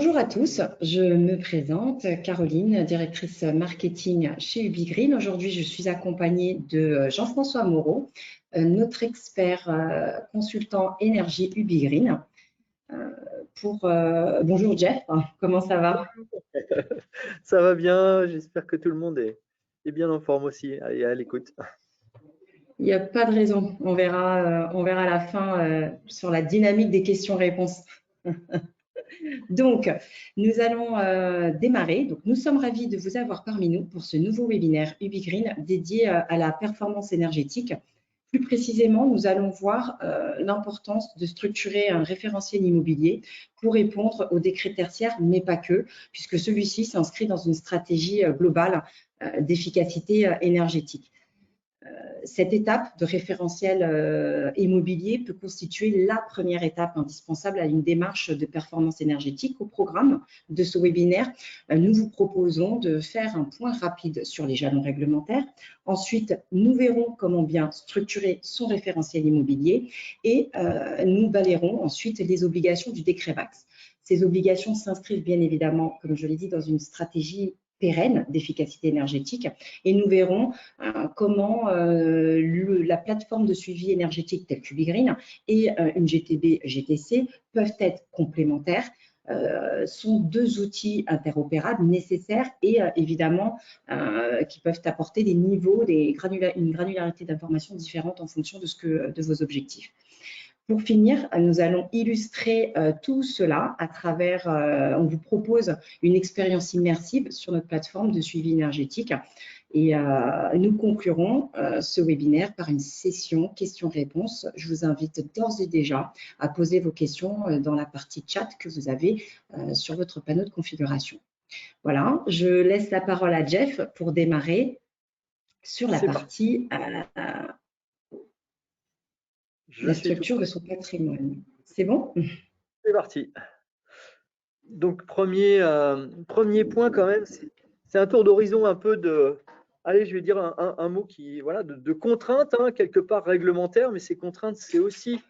Bonjour à tous, je me présente, Caroline, directrice marketing chez UbiGreen. Aujourd'hui, je suis accompagnée de Jean-François Moreau, notre expert consultant énergie UbiGreen. Bonjour Jeff, comment ça va? Ça va bien, j'espère que tout le monde est bien en forme aussi et à l'écoute. Il n'y a pas de raison, on verra à la fin sur la dynamique des questions-réponses. Donc, nous allons démarrer. Donc, nous sommes ravis de vous avoir parmi nous pour ce nouveau webinaire UbiGreen dédié à la performance énergétique. Plus précisément, nous allons voir l'importance de structurer un référentiel immobilier pour répondre aux décrets tertiaires, mais pas que, puisque celui-ci s'inscrit dans une stratégie globale d'efficacité énergétique. Cette étape de référentiel immobilier peut constituer la première étape indispensable à une démarche de performance énergétique. Au programme de ce webinaire, nous vous proposons de faire un point rapide sur les jalons réglementaires. Ensuite, nous verrons comment bien structurer son référentiel immobilier et nous balayerons ensuite les obligations du décret VAX. Ces obligations s'inscrivent bien évidemment, comme je l'ai dit, dans une stratégie pérenne d'efficacité énergétique et nous verrons comment la plateforme de suivi énergétique telle qu'UbiGreen et une GTB GTC peuvent être complémentaires, sont deux outils interopérables nécessaires et évidemment qui peuvent apporter des niveaux, une granularité d'informations différentes en fonction de vos objectifs. Pour finir, nous allons illustrer tout cela à travers, on vous propose une expérience immersive sur notre plateforme de suivi énergétique et nous conclurons ce webinaire par une session questions-réponses. Je vous invite d'ores et déjà à poser vos questions dans la partie chat que vous avez sur votre panneau de configuration. Voilà, je laisse la parole à Jeff pour démarrer sur la partie la structure de son patrimoine. C'est bon? C'est parti. Donc, premier point quand même, c'est un tour d'horizon un peu de, allez, je vais dire un mot qui, voilà, de contraintes, hein, quelque part réglementaires, mais ces contraintes, c'est aussi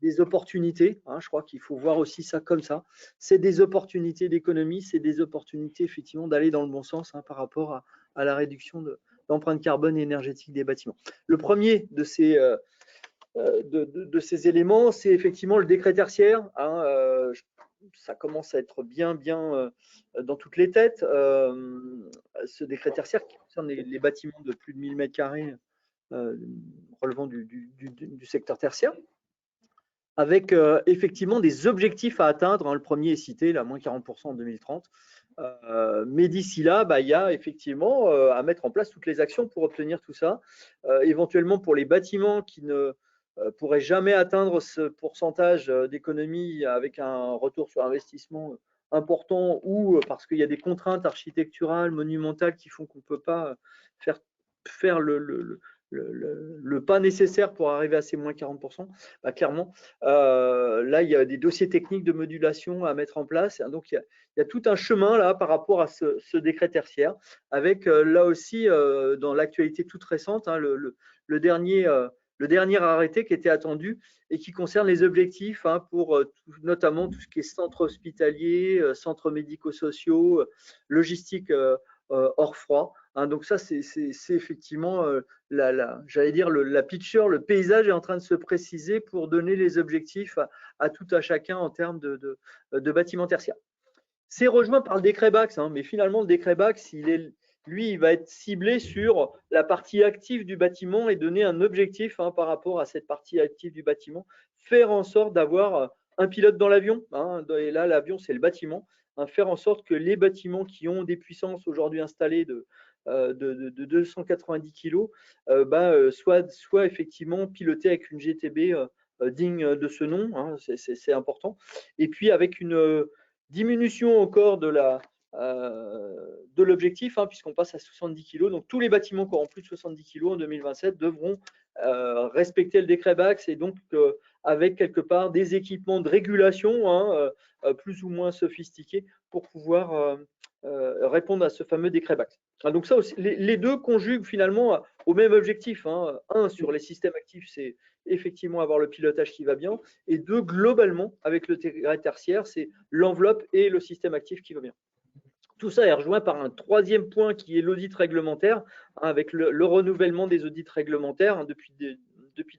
des opportunités. Hein, je crois qu'il faut voir aussi ça comme ça. C'est des opportunités d'économie, c'est des opportunités effectivement d'aller dans le bon sens hein, par rapport à la réduction d'empreinte carbone et énergétique des bâtiments. Le premier de ces éléments, c'est effectivement le décret tertiaire. Hein, ça commence à être bien dans toutes les têtes. Ce décret tertiaire qui concerne les bâtiments de plus de 1000 m² relevant du secteur tertiaire, avec effectivement des objectifs à atteindre. Hein, le premier est cité, là, moins 40% en 2030. Mais d'ici là, il y a effectivement à mettre en place toutes les actions pour obtenir tout ça. Éventuellement pour les bâtiments qui ne pourraient jamais atteindre ce pourcentage d'économie avec un retour sur investissement important ou parce qu'il y a des contraintes architecturales, monumentales qui font qu'on ne peut pas faire le pas nécessaire pour arriver à ces moins 40%, clairement, là, il y a des dossiers techniques de modulation à mettre en place. Donc, il y a tout un chemin là par rapport à ce décret tertiaire, avec là aussi, dans l'actualité toute récente, hein, le dernier arrêté qui était attendu et qui concerne les objectifs hein, pour notamment tout ce qui est centres hospitaliers, centres médico-sociaux, logistique hors froid. Hein, donc ça, c'est effectivement, j'allais dire, la picture, le paysage est en train de se préciser pour donner les objectifs à tout à chacun en termes de bâtiments tertiaires. C'est rejoint par le décret BAX, hein, mais finalement, le décret BAX, lui, il va être ciblé sur la partie active du bâtiment et donner un objectif hein, par rapport à cette partie active du bâtiment, faire en sorte d'avoir un pilote dans l'avion, hein, et là, l'avion, c'est le bâtiment, hein, faire en sorte que les bâtiments qui ont des puissances aujourd'hui installées de 290 kg soient effectivement pilotés avec une GTB digne de ce nom, hein, c'est important, et puis avec une diminution encore de l'objectif, hein, puisqu'on passe à 70 kg. Donc, tous les bâtiments qui auront plus de 70 kg en 2027 devront respecter le décret BAX et donc avec quelque part des équipements de régulation hein, plus ou moins sophistiqués pour pouvoir répondre à ce fameux décret BAX. Donc, ça aussi, les deux conjuguent finalement au même objectif. Hein. Un, sur les systèmes actifs, effectivement avoir le pilotage qui va bien. Et 2, globalement, avec le décret tertiaire, c'est l'enveloppe et le système actif qui va bien. Tout ça est rejoint par un 3e point qui est l'audit réglementaire, avec le renouvellement des audits réglementaires depuis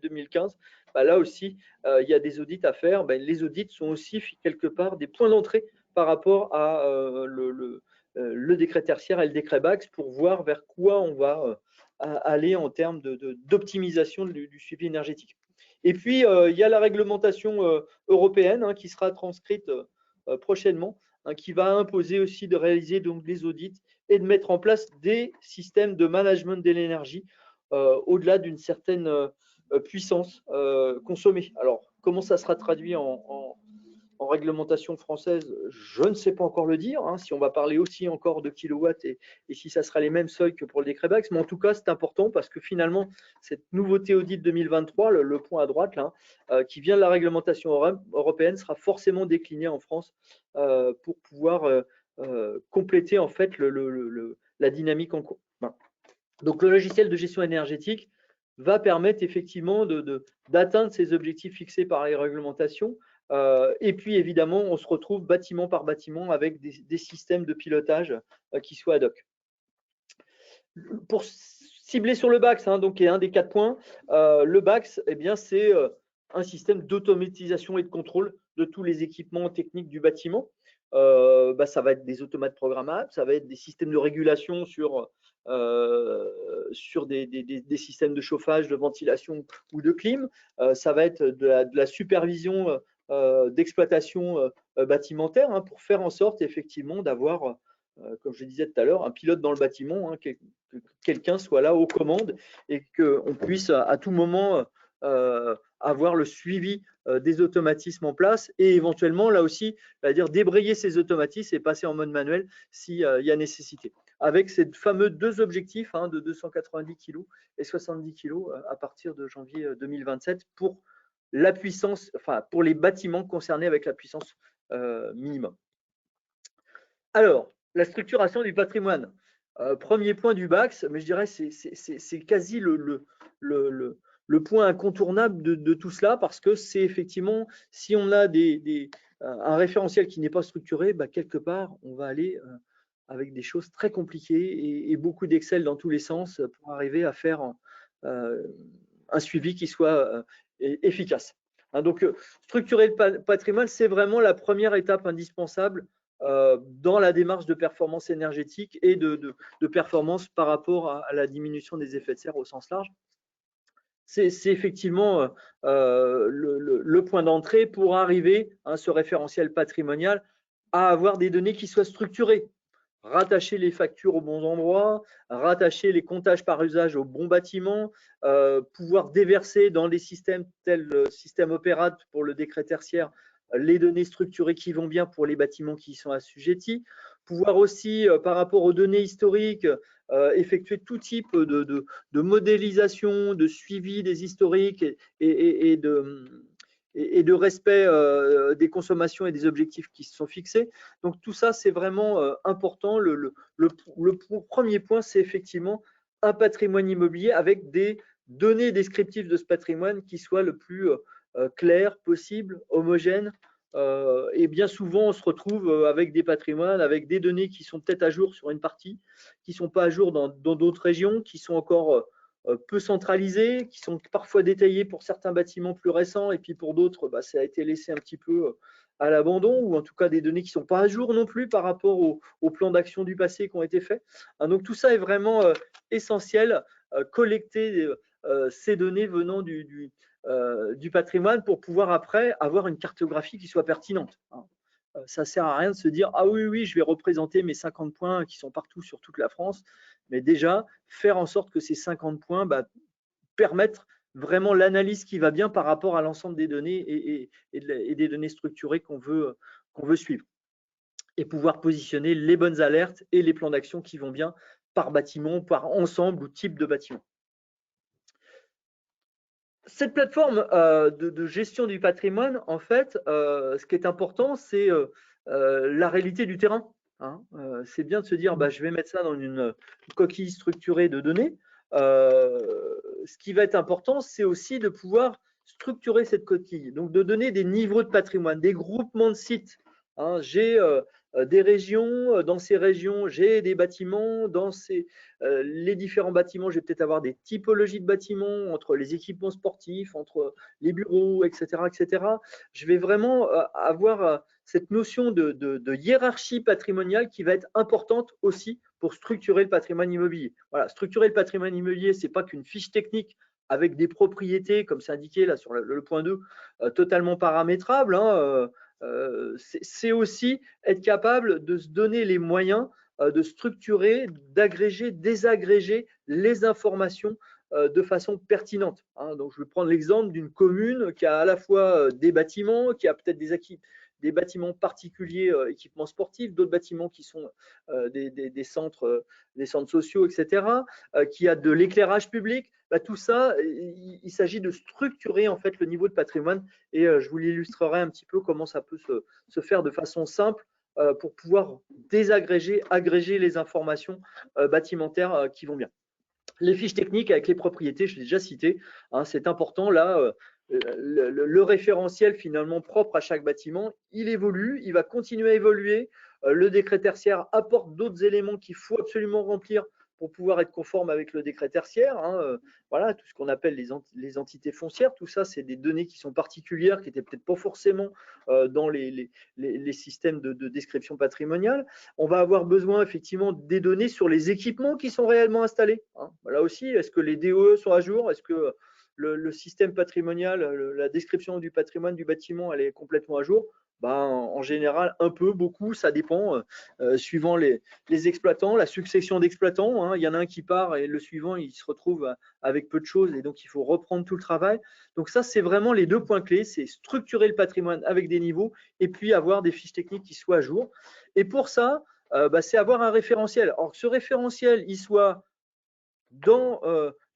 2015. Là aussi, il y a des audits à faire. Les audits sont aussi quelque part des points d'entrée par rapport à le décret tertiaire et le décret BACS pour voir vers quoi on va aller en termes d'optimisation du suivi énergétique. Et puis, il y a la réglementation européenne qui sera transcrite prochainement, qui va imposer aussi de réaliser donc des audits et de mettre en place des systèmes de management de l'énergie au-delà d'une certaine puissance consommée. Alors, comment ça sera traduit en réglementation française, je ne sais pas encore le dire, si on va parler aussi encore de kilowatts et si ça sera les mêmes seuils que pour le décret BACS, mais en tout cas, c'est important parce que finalement, cette nouveauté audit 2023, le point à droite, là, qui vient de la réglementation européenne, sera forcément déclinée en France pour pouvoir compléter en fait la dynamique en cours. Donc, le logiciel de gestion énergétique va permettre effectivement d'atteindre ces objectifs fixés par les réglementations. Et puis, évidemment, on se retrouve bâtiment par bâtiment avec des systèmes de pilotage qui soient ad hoc. Pour cibler sur le BACS, donc, qui est un des 4 points, le BACS, c'est un système d'automatisation et de contrôle de tous les équipements techniques du bâtiment. Ça va être des automates programmables, ça va être des systèmes de régulation sur des systèmes de chauffage, de ventilation ou de clim. Ça va être de la supervision d'exploitation bâtimentaire pour faire en sorte effectivement d'avoir, comme je disais tout à l'heure, un pilote dans le bâtiment, que quelqu'un soit là aux commandes et qu'on puisse à tout moment avoir le suivi des automatismes en place et éventuellement là aussi, c'est-à-dire débrayer ces automatismes et passer en mode manuel s'il y a nécessité. Avec ces fameux 2 objectifs de 290 kg et 70 kg à partir de janvier 2027 pour la puissance, pour les bâtiments concernés avec la puissance minimum. Alors, la structuration du patrimoine. Premier point du BACS, mais je dirais c'est quasi le point incontournable de tout cela parce que c'est effectivement, si on a un référentiel qui n'est pas structuré, quelque part, on va aller avec des choses très compliquées et beaucoup d'Excel dans tous les sens pour arriver à faire un suivi qui soit efficace. Donc, structurer le patrimoine, c'est vraiment la première étape indispensable dans la démarche de performance énergétique et de performance par rapport à la diminution des effets de serre au sens large. C'est effectivement le point d'entrée pour arriver à ce référentiel patrimonial, à avoir des données qui soient structurées, rattacher les factures aux bons endroits, rattacher les comptages par usage au bon bâtiment, pouvoir déverser dans les systèmes tels le système Opérate pour le décret tertiaire les données structurées qui vont bien pour les bâtiments qui y sont assujettis, pouvoir aussi, par rapport aux données historiques, effectuer tout type de modélisation, de suivi des historiques et de respect des consommations et des objectifs qui se sont fixés. Donc tout ça, c'est vraiment important. Le premier point, c'est effectivement un patrimoine immobilier avec des données descriptives de ce patrimoine qui soient le plus clair possible, homogène. Et bien souvent, on se retrouve avec des patrimoines, avec des données qui sont peut-être à jour sur une partie, qui ne sont pas à jour dans d'autres régions, qui sont encore peu centralisées, qui sont parfois détaillées pour certains bâtiments plus récents, et puis pour d'autres, ça a été laissé un petit peu à l'abandon, ou en tout cas des données qui ne sont pas à jour non plus par rapport aux plans d'action du passé qui ont été faits. Donc tout ça est vraiment essentiel, collecter ces données venant du patrimoine pour pouvoir après avoir une cartographie qui soit pertinente. Ça ne sert à rien de se dire « Ah oui, je vais représenter mes 50 points qui sont partout sur toute la France », mais déjà faire en sorte que ces 50 points permettent vraiment l'analyse qui va bien par rapport à l'ensemble des données et des données structurées qu'on veut suivre. Et pouvoir positionner les bonnes alertes et les plans d'action qui vont bien par bâtiment, par ensemble ou type de bâtiment. Cette plateforme de gestion du patrimoine, en fait, ce qui est important, c'est la réalité du terrain. C'est bien de se dire, je vais mettre ça dans une coquille structurée de données. Ce qui va être important, c'est aussi de pouvoir structurer cette coquille, donc de donner des niveaux de patrimoine, des groupements de sites. Hein. J'ai des régions, dans ces régions, j'ai des bâtiments, dans les différents bâtiments, je vais peut-être avoir des typologies de bâtiments entre les équipements sportifs, entre les bureaux, etc. etc. Je vais vraiment avoir cette notion de hiérarchie patrimoniale qui va être importante aussi pour structurer le patrimoine immobilier. Voilà, structurer le patrimoine immobilier, ce n'est pas qu'une fiche technique avec des propriétés, comme c'est indiqué là sur le point 2, totalement paramétrables. Hein, c'est aussi être capable de se donner les moyens de structurer, d'agréger, désagréger les informations de façon pertinente. Hein. Donc, je vais prendre l'exemple d'une commune qui a à la fois des bâtiments, qui a peut-être des bâtiments particuliers, équipements sportifs, d'autres bâtiments qui sont des centres sociaux, etc., qui a de l'éclairage public. Bah, tout ça, il s'agit de structurer en fait le niveau de patrimoine et je vous l'illustrerai un petit peu comment ça peut se faire de façon simple pour pouvoir désagréger, agréger les informations bâtimentaires qui vont bien. Les fiches techniques avec les propriétés, je l'ai déjà cité, hein, c'est important. Là, le référentiel finalement propre à chaque bâtiment, il évolue, il va continuer à évoluer. Le décret tertiaire apporte d'autres éléments qu'il faut absolument remplir pour pouvoir être conforme avec le décret tertiaire. Hein. Voilà, tout ce qu'on appelle les entités foncières, tout ça, c'est des données qui sont particulières, qui n'étaient peut-être pas forcément dans les systèmes de description patrimoniale. On va avoir besoin effectivement des données sur les équipements qui sont réellement installés. Hein. Là aussi, est-ce que les DOE sont à jour? Est-ce que le système patrimonial, la description du patrimoine du bâtiment, elle est complètement à jour? En général, un peu, beaucoup, ça dépend, suivant les exploitants, la succession d'exploitants. Hein. Il y en a un qui part et le suivant, il se retrouve avec peu de choses et donc il faut reprendre tout le travail. Donc ça, c'est vraiment les deux points clés, c'est structurer le patrimoine avec des niveaux et puis avoir des fiches techniques qui soient à jour. Et pour ça, c'est avoir un référentiel. Alors que ce référentiel, il soit dans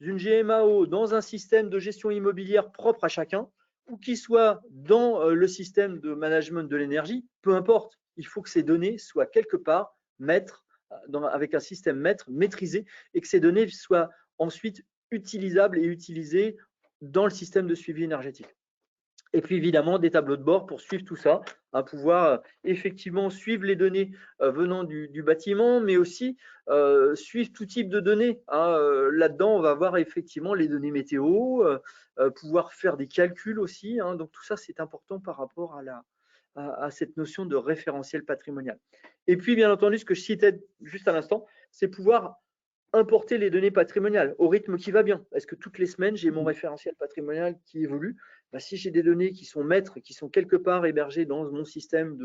une GMAO, dans un système de gestion immobilière propre à chacun, ou qu'il soit dans le système de management de l'énergie, peu importe. Il faut que ces données soient quelque part avec un système maîtrisé et que ces données soient ensuite utilisables et utilisées dans le système de suivi énergétique. Et puis évidemment des tableaux de bord pour suivre tout ça, à pouvoir effectivement suivre les données venant du bâtiment, mais aussi suivre tout type de données. Hein. Là-dedans, on va voir effectivement les données météo, pouvoir faire des calculs aussi. Hein. Donc tout ça, c'est important par rapport à cette notion de référentiel patrimonial. Et puis, bien entendu, ce que je citais juste à l'instant, c'est pouvoir importer les données patrimoniales au rythme qui va bien. Est-ce que toutes les semaines, j'ai mon référentiel patrimonial qui évolue? Si j'ai des données qui sont maîtres, qui sont quelque part hébergées dans mon système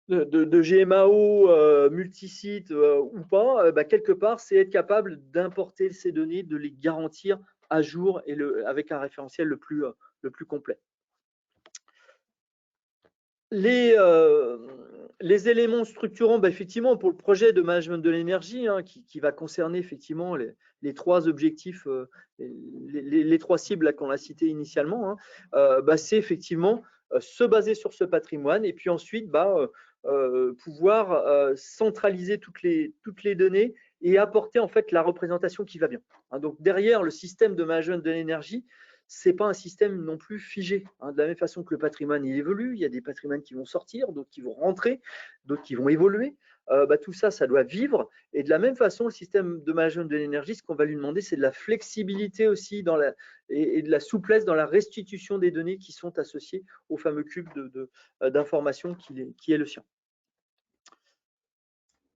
de GMAO multisite ou pas, quelque part, c'est être capable d'importer ces données, de les garantir à jour et avec un référentiel le plus complet. Les éléments structurants, effectivement, pour le projet de management de l'énergie, hein, qui va concerner effectivement les trois objectifs, les trois cibles qu'on a citées initialement, hein, c'est effectivement se baser sur ce patrimoine et puis ensuite pouvoir centraliser toutes les données et apporter en fait la représentation qui va bien. Hein, donc derrière le système de management de l'énergie, ce n'est pas un système non plus figé. Hein. De la même façon que le patrimoine il évolue, il y a des patrimoines qui vont sortir, d'autres qui vont rentrer, d'autres qui vont évoluer. Tout ça, ça doit vivre. Et de la même façon, le système de management de l'énergie, ce qu'on va lui demander, c'est de la flexibilité aussi et de la souplesse dans la restitution des données qui sont associées au fameux cube d'information qui est le sien.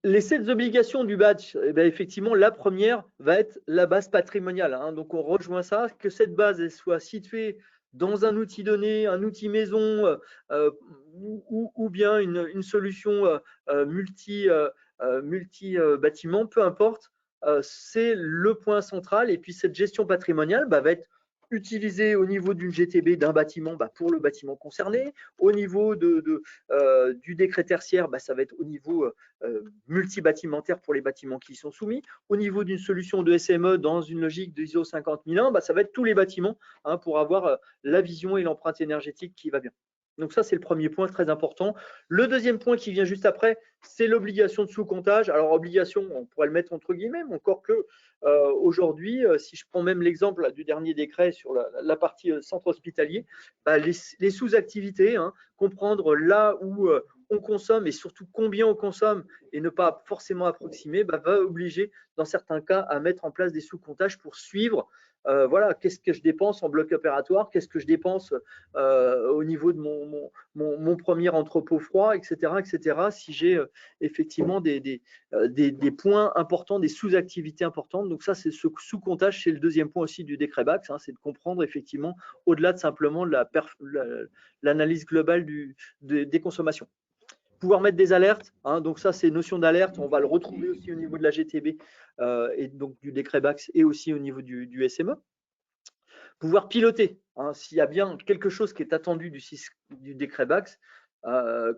Les 7 obligations du badge, effectivement, la première va être la base patrimoniale. Hein. Donc, on rejoint ça, que cette base elle soit située dans un outil donné, un outil maison ou bien une solution multi-bâtiment, peu importe, c'est le point central. Et puis, cette gestion patrimoniale va être utilisée au niveau d'une GTB d'un bâtiment pour le bâtiment concerné. Au niveau du décret tertiaire, ça va être au niveau multibâtimentaire pour les bâtiments qui y sont soumis. Au niveau d'une solution de SME dans une logique de ISO 50001, ça va être tous les bâtiments, hein, pour avoir la vision et l'empreinte énergétique qui va bien. Donc ça, c'est le premier point très important. Le deuxième point qui vient juste après, c'est l'obligation de sous-comptage. Alors, obligation, on pourrait le mettre entre guillemets, mais encore que aujourd'hui, si je prends même l'exemple du dernier décret sur la partie centre hospitalier, bah, les sous-activités, hein, comprendre là où on consomme et surtout combien on consomme et ne pas forcément approximer, bah, va obliger dans certains cas à mettre en place des sous-comptages pour suivre voilà, qu'est-ce que je dépense en bloc opératoire, qu'est-ce que je dépense au niveau de mon premier entrepôt froid, etc. etc. si j'ai effectivement des points importants, des sous-activités importantes. Donc ça, c'est ce sous-comptage, c'est le deuxième point aussi du décret BACS, hein, c'est de comprendre effectivement au-delà de simplement l'analyse globale des consommations. Pouvoir mettre des alertes, hein, donc ça c'est notion d'alerte, on va le retrouver aussi au niveau de la GTB et donc du décret BACS et aussi au niveau du SME. Pouvoir piloter, hein, s'il y a bien quelque chose qui est attendu du décret BACS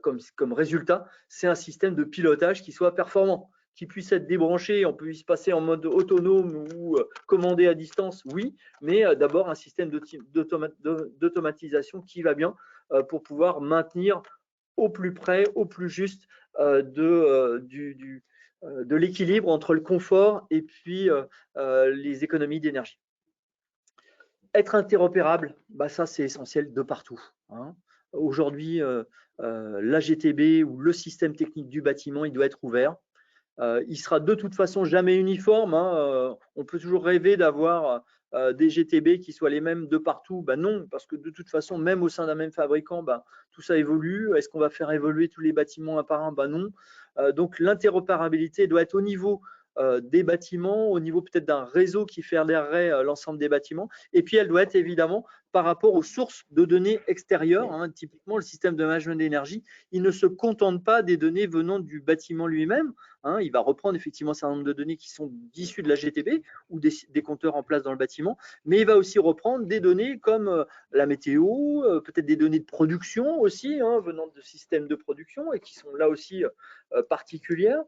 comme résultat, c'est un système de pilotage qui soit performant, qui puisse être débranché, on puisse passer en mode autonome ou commandé à distance, oui, mais d'abord un système d'automatisation qui va bien pour pouvoir maintenir au plus près, au plus juste de l'équilibre entre le confort et puis les économies d'énergie. Être interopérable, bah ça c'est essentiel de partout, hein. Aujourd'hui, la GTB ou le système technique du bâtiment, il doit être ouvert. Il sera de toute façon jamais uniforme, hein. On peut toujours rêver d'avoir des GTB qui soient les mêmes de partout. Ben non, parce que de toute façon, même au sein d'un même fabricant, ben, tout ça évolue. Est-ce qu'on va faire évoluer tous les bâtiments un par un? Ben non. Donc l'interopérabilité doit être au niveau des bâtiments, au niveau peut-être d'un réseau qui fédérerait l'ensemble des bâtiments. Et puis elle doit être évidemment par rapport aux sources de données extérieures, hein. Typiquement, le système de management d'énergie, il ne se contente pas des données venant du bâtiment lui-même, hein. Il va reprendre effectivement un certain nombre de données qui sont issues de la GTB ou des compteurs en place dans le bâtiment, mais il va aussi reprendre des données comme la météo, peut-être des données de production aussi, hein, venant de systèmes de production et qui sont là aussi particulières.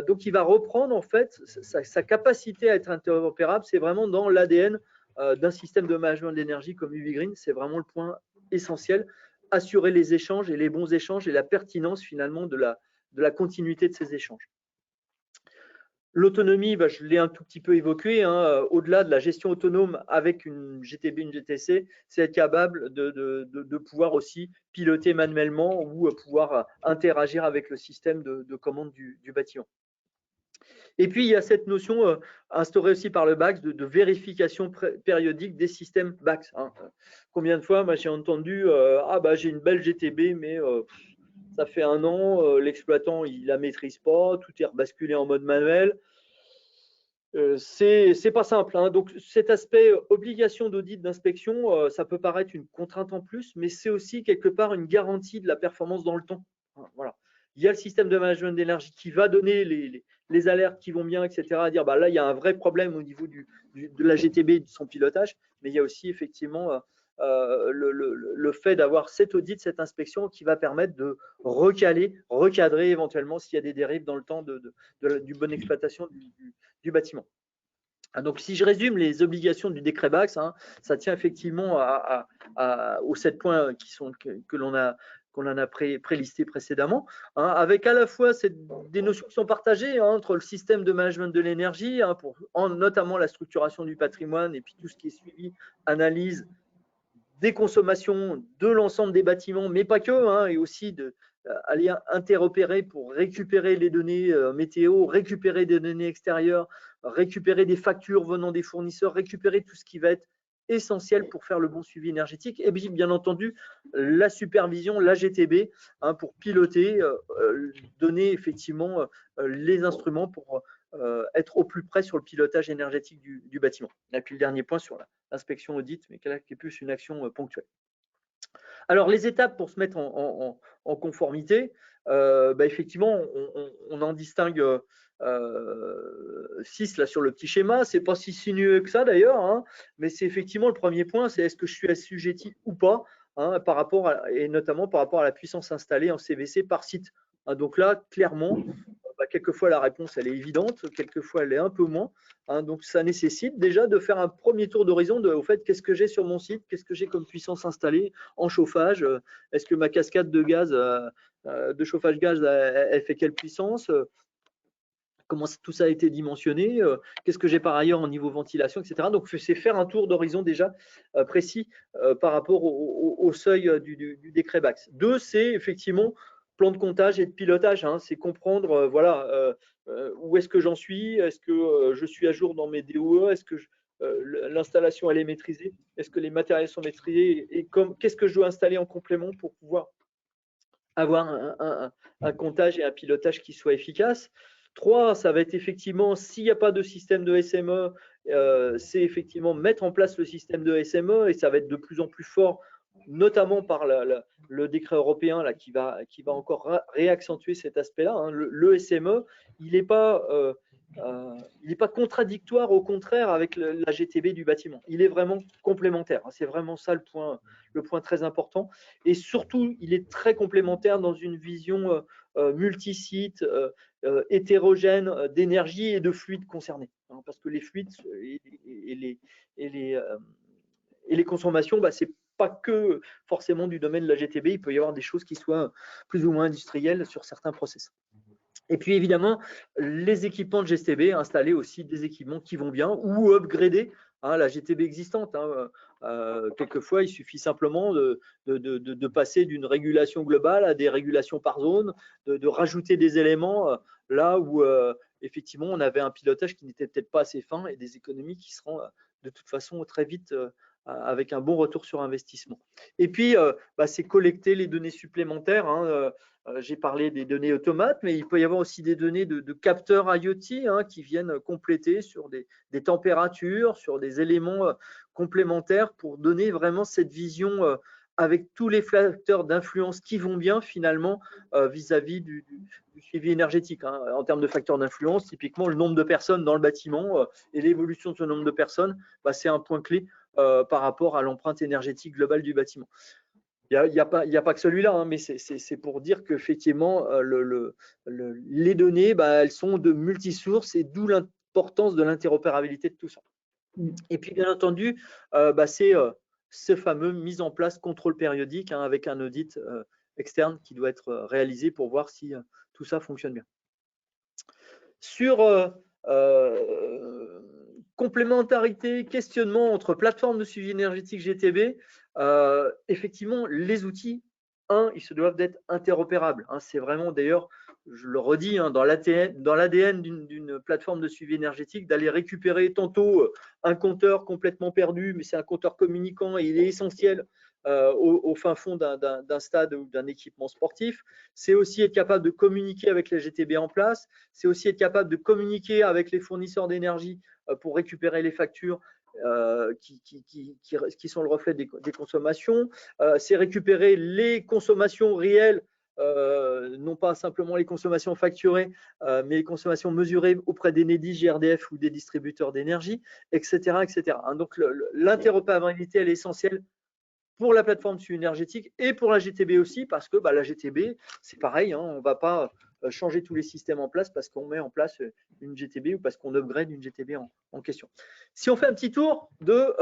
Donc, il va reprendre en fait sa capacité à être interopérable, c'est vraiment dans l'ADN d'un système de management de l'énergie comme UBiGreen, c'est vraiment le point essentiel, assurer les échanges et les bons échanges et la pertinence finalement de la continuité de ces échanges. L'autonomie, bah, je l'ai un tout petit peu évoqué, hein, au-delà de la gestion autonome avec une GTB, une GTC, c'est être capable de pouvoir aussi piloter manuellement ou pouvoir interagir avec le système de commande du bâtiment. Et puis, il y a cette notion instaurée aussi par le BACS de vérification périodique des systèmes BACS, hein. Combien de fois j'ai entendu ah bah j'ai une belle GTB, mais ça fait 1 an, l'exploitant il la maîtrise pas, tout est rebasculé en mode manuel. C'est pas simple, hein. Donc cet aspect obligation d'audit d'inspection, ça peut paraître une contrainte en plus, mais c'est aussi quelque part une garantie de la performance dans le temps. Voilà. Il y a le système de management d'énergie qui va donner les alertes qui vont bien, etc. À dire bah là il y a un vrai problème au niveau de la GTB et de son pilotage, mais il y a aussi effectivement le fait d'avoir cet audit, cette inspection qui va permettre de recadrer éventuellement s'il y a des dérives dans le temps du bonne exploitation du bâtiment. Donc, si je résume les obligations du décret BACS, hein, ça tient effectivement aux 7 points qu'on a prélistés précédemment, hein, avec à la fois des notions qui sont partagées, hein, entre le système de management de l'énergie, hein, notamment la structuration du patrimoine et puis tout ce qui est suivi, analyse des consommations de l'ensemble des bâtiments, mais pas que, hein, et aussi aller interopérer pour récupérer les données météo, récupérer des données extérieures, récupérer des factures venant des fournisseurs, récupérer tout ce qui va être essentiel pour faire le bon suivi énergétique, et bien entendu la supervision, la GTB, hein, pour piloter, donner effectivement les instruments pour être au plus près sur le pilotage énergétique du bâtiment. Et puis le dernier point sur l'inspection audit, mais qui est plus une action ponctuelle. Alors les étapes pour se mettre en conformité, bah, effectivement, on en distingue 6 là sur le petit schéma. C'est pas si sinueux que ça d'ailleurs, hein, mais c'est effectivement le premier point, c'est est-ce que je suis assujetti ou pas, hein, et notamment par rapport à la puissance installée en CVC par site. Hein, donc là, clairement, quelquefois la réponse elle est évidente, quelquefois elle est un peu moins. Hein, donc ça nécessite déjà de faire un premier tour d'horizon au fait qu'est-ce que j'ai sur mon site, qu'est-ce que j'ai comme puissance installée en chauffage, est-ce que ma cascade de gaz, de chauffage gaz, elle fait quelle puissance, comment tout ça a été dimensionné, qu'est-ce que j'ai par ailleurs au niveau ventilation, etc. Donc c'est faire un tour d'horizon déjà précis par rapport au seuil du décret BAX. 2, c'est effectivement plan de comptage et de pilotage, hein, c'est comprendre voilà, où est-ce que j'en suis, est-ce que je suis à jour dans mes DOE, est-ce que l'installation elle est maîtrisée, est-ce que les matériels sont maîtrisés et qu'est-ce que je dois installer en complément pour pouvoir avoir un comptage et un pilotage qui soit efficace. 3, ça va être effectivement, s'il n'y a pas de système de SME, c'est effectivement mettre en place le système de SME et ça va être de plus en plus fort, notamment par le décret européen là, qui va encore réaccentuer cet aspect-là. Hein. Le SME, il n'est pas contradictoire, au contraire, avec la GTB du bâtiment. Il est vraiment complémentaire. C'est vraiment ça le point très important. Et surtout, il est très complémentaire dans une vision multisite, hétérogène d'énergie et de fluides concernés. Hein, parce que les fluides et les consommations, ce n'est pas que forcément du domaine de la GTB. Il peut y avoir des choses qui soient plus ou moins industrielles sur certains process. Et puis évidemment, les équipements de GTB, installer aussi des équipements qui vont bien ou upgrader la GTB existante. Quelquefois, il suffit simplement de passer d'une régulation globale à des régulations par zone, de rajouter des éléments là où effectivement on avait un pilotage qui n'était peut-être pas assez fin et des économies qui seront de toute façon très vite avec un bon retour sur investissement. Et puis, c'est collecter les données supplémentaires. J'ai parlé des données automates, mais il peut y avoir aussi des données de capteurs IoT qui viennent compléter sur des températures, sur des éléments complémentaires pour donner vraiment cette vision avec tous les facteurs d'influence qui vont bien finalement vis-à-vis du suivi énergétique. En termes de facteurs d'influence, typiquement le nombre de personnes dans le bâtiment et l'évolution de ce nombre de personnes, c'est un point clé par rapport à l'empreinte énergétique globale du bâtiment. Il n'y a pas que celui-là, mais c'est pour dire qu'effectivement, les données, elles sont de multisources et d'où l'importance de l'interopérabilité de tout ça. Et puis, bien entendu, c'est ce fameux mise en place contrôle périodique avec un audit externe qui doit être réalisé pour voir si tout ça fonctionne bien. Sur complémentarité, questionnement entre plateformes de suivi énergétique GTB, effectivement, les outils, ils se doivent d'être interopérables. C'est vraiment, d'ailleurs, je le redis, dans l'ADN d'une plateforme de suivi énergétique, d'aller récupérer tantôt un compteur complètement perdu, mais c'est un compteur communicant et il est essentiel au fin fond d'un stade ou d'un équipement sportif. C'est aussi être capable de communiquer avec la GTB en place. C'est aussi être capable de communiquer avec les fournisseurs d'énergie pour récupérer les factures qui sont le reflet des consommations. C'est récupérer les consommations réelles, non pas simplement les consommations facturées, mais les consommations mesurées auprès d'Enedis, GRDF ou des distributeurs d'énergie, etc., etc. Donc l'interopérabilité, elle est essentielle pour la plateforme énergétique et pour la GTB aussi, parce que la GTB, c'est pareil, on ne va pas changer tous les systèmes en place parce qu'on met en place une GTB ou parce qu'on upgrade une GTB en question. Si on fait un petit tour de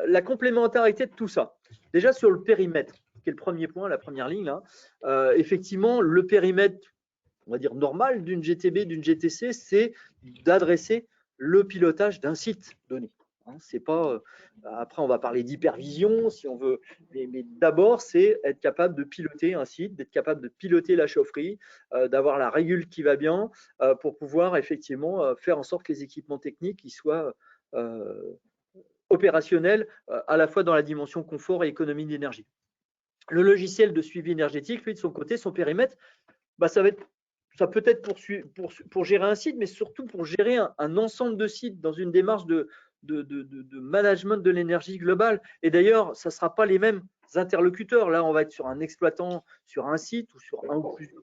la complémentarité de tout ça, déjà sur le périmètre, qui est le premier point, la première ligne, effectivement, le périmètre, on va dire normal d'une GTB, d'une GTC, c'est d'adresser le pilotage d'un site donné. C'est pas, après, on va parler d'hypervision si on veut, mais d'abord, c'est être capable de piloter un site, d'être capable de piloter la chaufferie, d'avoir la régule qui va bien pour pouvoir effectivement faire en sorte que les équipements techniques ils soient opérationnels à la fois dans la dimension confort et économie d'énergie. Le logiciel de suivi énergétique, lui, de son côté, son périmètre, ça peut être pour gérer un site, mais surtout pour gérer un ensemble de sites dans une démarche de management de l'énergie globale. Et d'ailleurs, ça ne sera pas les mêmes interlocuteurs. Là, on va être sur un exploitant, sur un site ou sur un ou plusieurs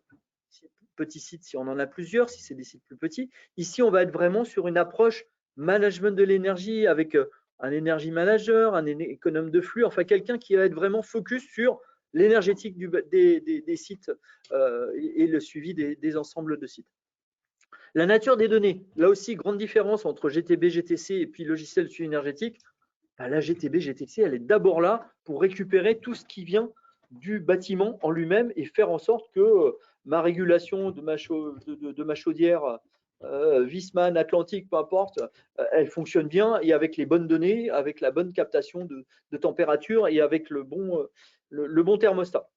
petits sites si on en a plusieurs, si c'est des sites plus petits. Ici, on va être vraiment sur une approche management de l'énergie avec un énergie manager, un économe de flux, enfin quelqu'un qui va être vraiment focus sur l'énergétique des sites et le suivi des ensembles de sites. La nature des données, là aussi, grande différence entre GTB, GTC et puis logiciel de suivi énergétique. La GTB, GTC, elle est d'abord là pour récupérer tout ce qui vient du bâtiment en lui-même et faire en sorte que ma régulation de ma chaudière Viessmann, Atlantique, peu importe, elle fonctionne bien et avec les bonnes données, avec la bonne captation de température et avec le bon thermostat.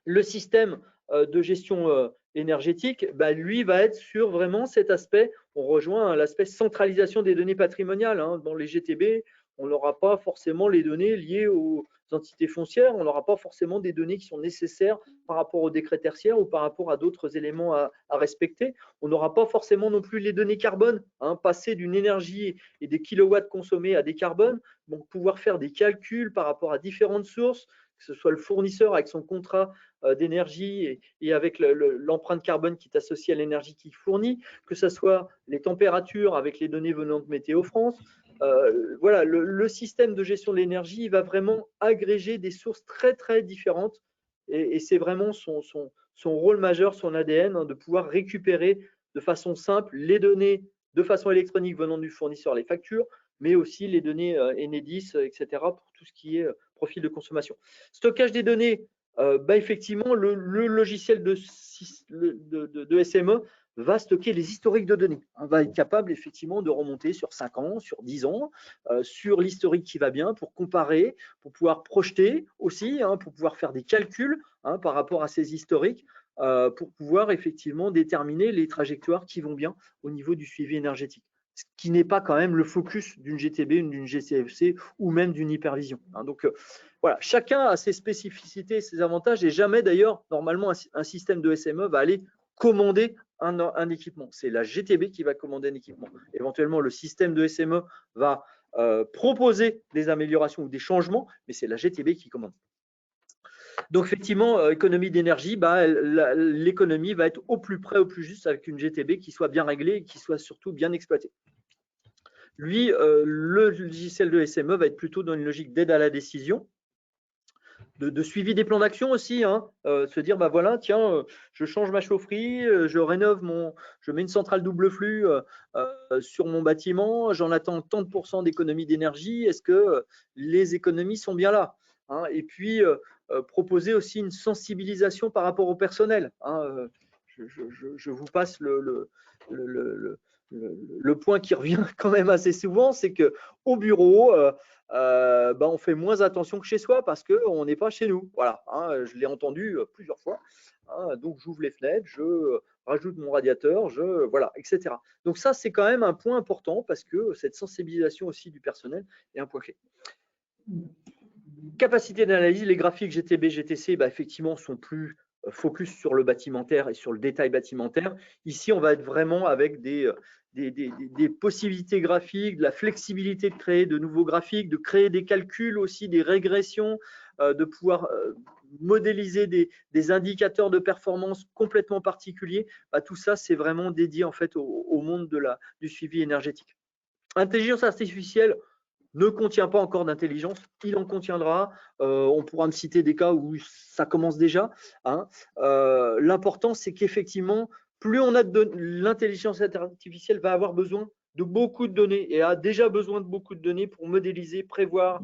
Le système de gestion énergétique, lui, va être sur vraiment cet aspect. On rejoint l'aspect centralisation des données patrimoniales. Dans les GTB, on n'aura pas forcément les données liées aux entités foncières, on n'aura pas forcément des données qui sont nécessaires par rapport au décret tertiaire ou par rapport à d'autres éléments à respecter. On n'aura pas forcément non plus les données carbone, passer d'une énergie et des kilowatts consommés à des carbones, donc pouvoir faire des calculs par rapport à différentes sources, que ce soit le fournisseur avec son contrat d'énergie et avec l'empreinte carbone qui est associée à l'énergie qu'il fournit, que ce soit les températures avec les données venant de Météo France. Voilà, le système de gestion de l'énergie va vraiment agréger des sources très, très différentes et c'est vraiment son rôle majeur, son ADN, de pouvoir récupérer de façon simple les données de façon électronique venant du fournisseur, les factures, mais aussi les données Enedis, etc., pour tout ce qui est profil de consommation. Stockage des données, effectivement, le logiciel de SME va stocker les historiques de données. On va être capable effectivement de remonter sur 5 ans, sur 10 ans, sur l'historique qui va bien pour comparer, pour pouvoir projeter aussi, pour pouvoir faire des calculs par rapport à ces historiques, pour pouvoir effectivement déterminer les trajectoires qui vont bien au niveau du suivi énergétique. Ce qui n'est pas quand même le focus d'une GTB, d'une GCFC ou même d'une hypervision. Donc voilà, chacun a ses spécificités, ses avantages et jamais d'ailleurs, normalement, un système de SME va aller commander un équipement. C'est la GTB qui va commander un équipement. Éventuellement, le système de SME va proposer des améliorations ou des changements, mais c'est la GTB qui commande. Donc effectivement, économie d'énergie, l'économie va être au plus près, au plus juste avec une GTB qui soit bien réglée et qui soit surtout bien exploitée. Lui, le logiciel de SME va être plutôt dans une logique d'aide à la décision, de suivi des plans d'action aussi, se dire voilà, tiens, je change ma chaufferie, je mets une centrale double flux sur mon bâtiment, j'en attends tant de pourcents d'économie d'énergie, est-ce que les économies sont bien là, et puis proposer aussi une sensibilisation par rapport au personnel. Je vous passe le point qui revient quand même assez souvent, c'est qu'au bureau, on fait moins attention que chez soi parce qu'on n'est pas chez nous. Voilà, je l'ai entendu plusieurs fois. Donc, j'ouvre les fenêtres, je rajoute mon radiateur, voilà, etc. Donc, ça, c'est quand même un point important parce que cette sensibilisation aussi du personnel est un point clé. Capacité d'analyse, les graphiques GTB, GTC, effectivement, sont plus focus sur le bâtimentaire et sur le détail bâtimentaire. Ici, on va être vraiment avec des possibilités graphiques, de la flexibilité de créer de nouveaux graphiques, de créer des calculs aussi, des régressions, de pouvoir modéliser des indicateurs de performance complètement particuliers. Tout ça, c'est vraiment dédié en fait au monde du suivi énergétique. Intelligence artificielle ne contient pas encore d'intelligence, il en contiendra. On pourra me citer des cas où ça commence déjà. L'important, c'est qu'effectivement, plus on a de l'intelligence artificielle va avoir besoin de beaucoup de données et a déjà besoin de beaucoup de données pour modéliser, prévoir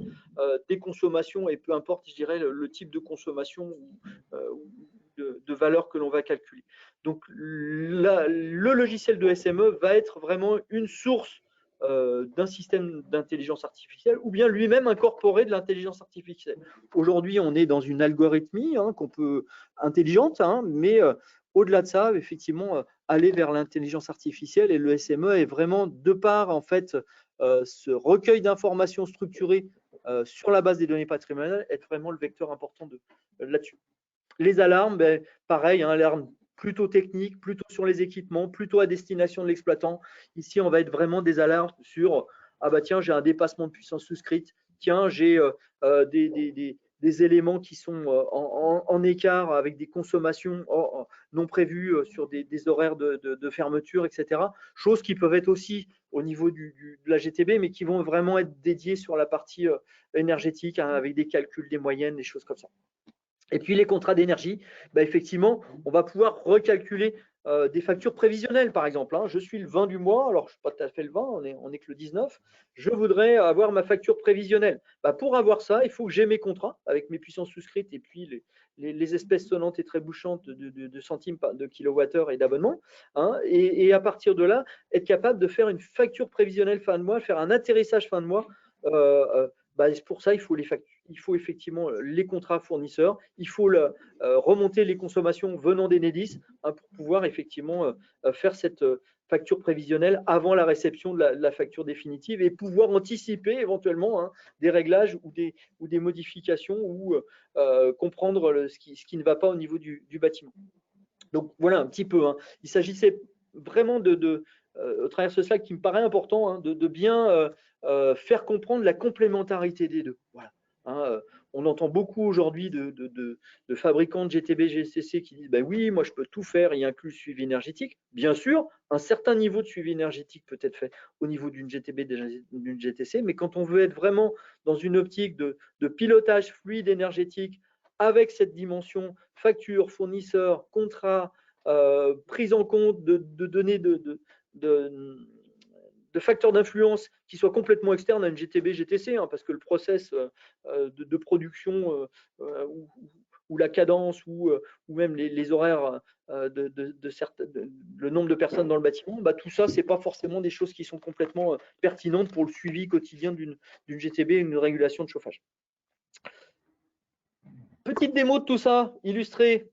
des consommations et peu importe, je dirais, le type de consommation de valeur que l'on va calculer. Donc, le logiciel de SME va être vraiment une source d'un système d'intelligence artificielle ou bien lui-même incorporer de l'intelligence artificielle. Aujourd'hui, on est dans une algorithmie intelligente, mais au-delà de ça, effectivement, aller vers l'intelligence artificielle et le SME est vraiment, de par en fait ce recueil d'informations structurées sur la base des données patrimoniales, être vraiment le vecteur important là-dessus. Les alarmes, pareil, alarme plutôt technique, plutôt sur les équipements, plutôt à destination de l'exploitant. Ici, on va être vraiment des alarmes sur tiens, j'ai un dépassement de puissance souscrite, tiens, j'ai des éléments qui sont en écart avec des consommations non prévues sur des horaires de fermeture, etc. Choses qui peuvent être aussi au niveau de la GTB, mais qui vont vraiment être dédiées sur la partie énergétique, avec des calculs, des moyennes, des choses comme ça. Et puis les contrats d'énergie, effectivement, on va pouvoir recalculer des factures prévisionnelles, par exemple. Hein. Je suis le 20 du mois, alors je ne suis pas tout à fait le 20, on est que le 19. Je voudrais avoir ma facture prévisionnelle. Bah, pour avoir ça, il faut que j'ai mes contrats avec mes puissances souscrites et puis les espèces sonnantes et trébuchantes de centimes de kilowattheure et d'abonnement. Hein. Et à partir de là, être capable de faire une facture prévisionnelle fin de mois, faire un atterrissage fin de mois. Bah, pour ça, il faut effectivement les contrats fournisseurs, il faut remonter les consommations venant d'Enedis hein, pour pouvoir effectivement faire cette facture prévisionnelle avant la réception de la facture définitive et pouvoir anticiper éventuellement hein, des réglages ou des modifications ou comprendre ce qui ne va pas au niveau du bâtiment. Donc voilà un petit peu. Hein. Il s'agissait vraiment au travers de ce slide qui me paraît important, hein, de bien faire comprendre la complémentarité des deux. Voilà. Hein, on entend beaucoup aujourd'hui de fabricants de GTB, GCC qui disent bah oui, moi je peux tout faire, y inclut le suivi énergétique. Bien sûr, un certain niveau de suivi énergétique peut être fait au niveau d'une GTB, d'une GTC, mais quand on veut être vraiment dans une optique de pilotage fluide énergétique avec cette dimension facture, fournisseur, contrat, prise en compte de données de facteurs d'influence qui soient complètement externes à une GTB, GTC, hein, parce que le process de production ou la cadence ou même les horaires le nombre de personnes dans le bâtiment, bah, tout ça, ce n'est pas forcément des choses qui sont complètement pertinentes pour le suivi quotidien d'une GTB et une régulation de chauffage. Petite démo de tout ça, illustrée.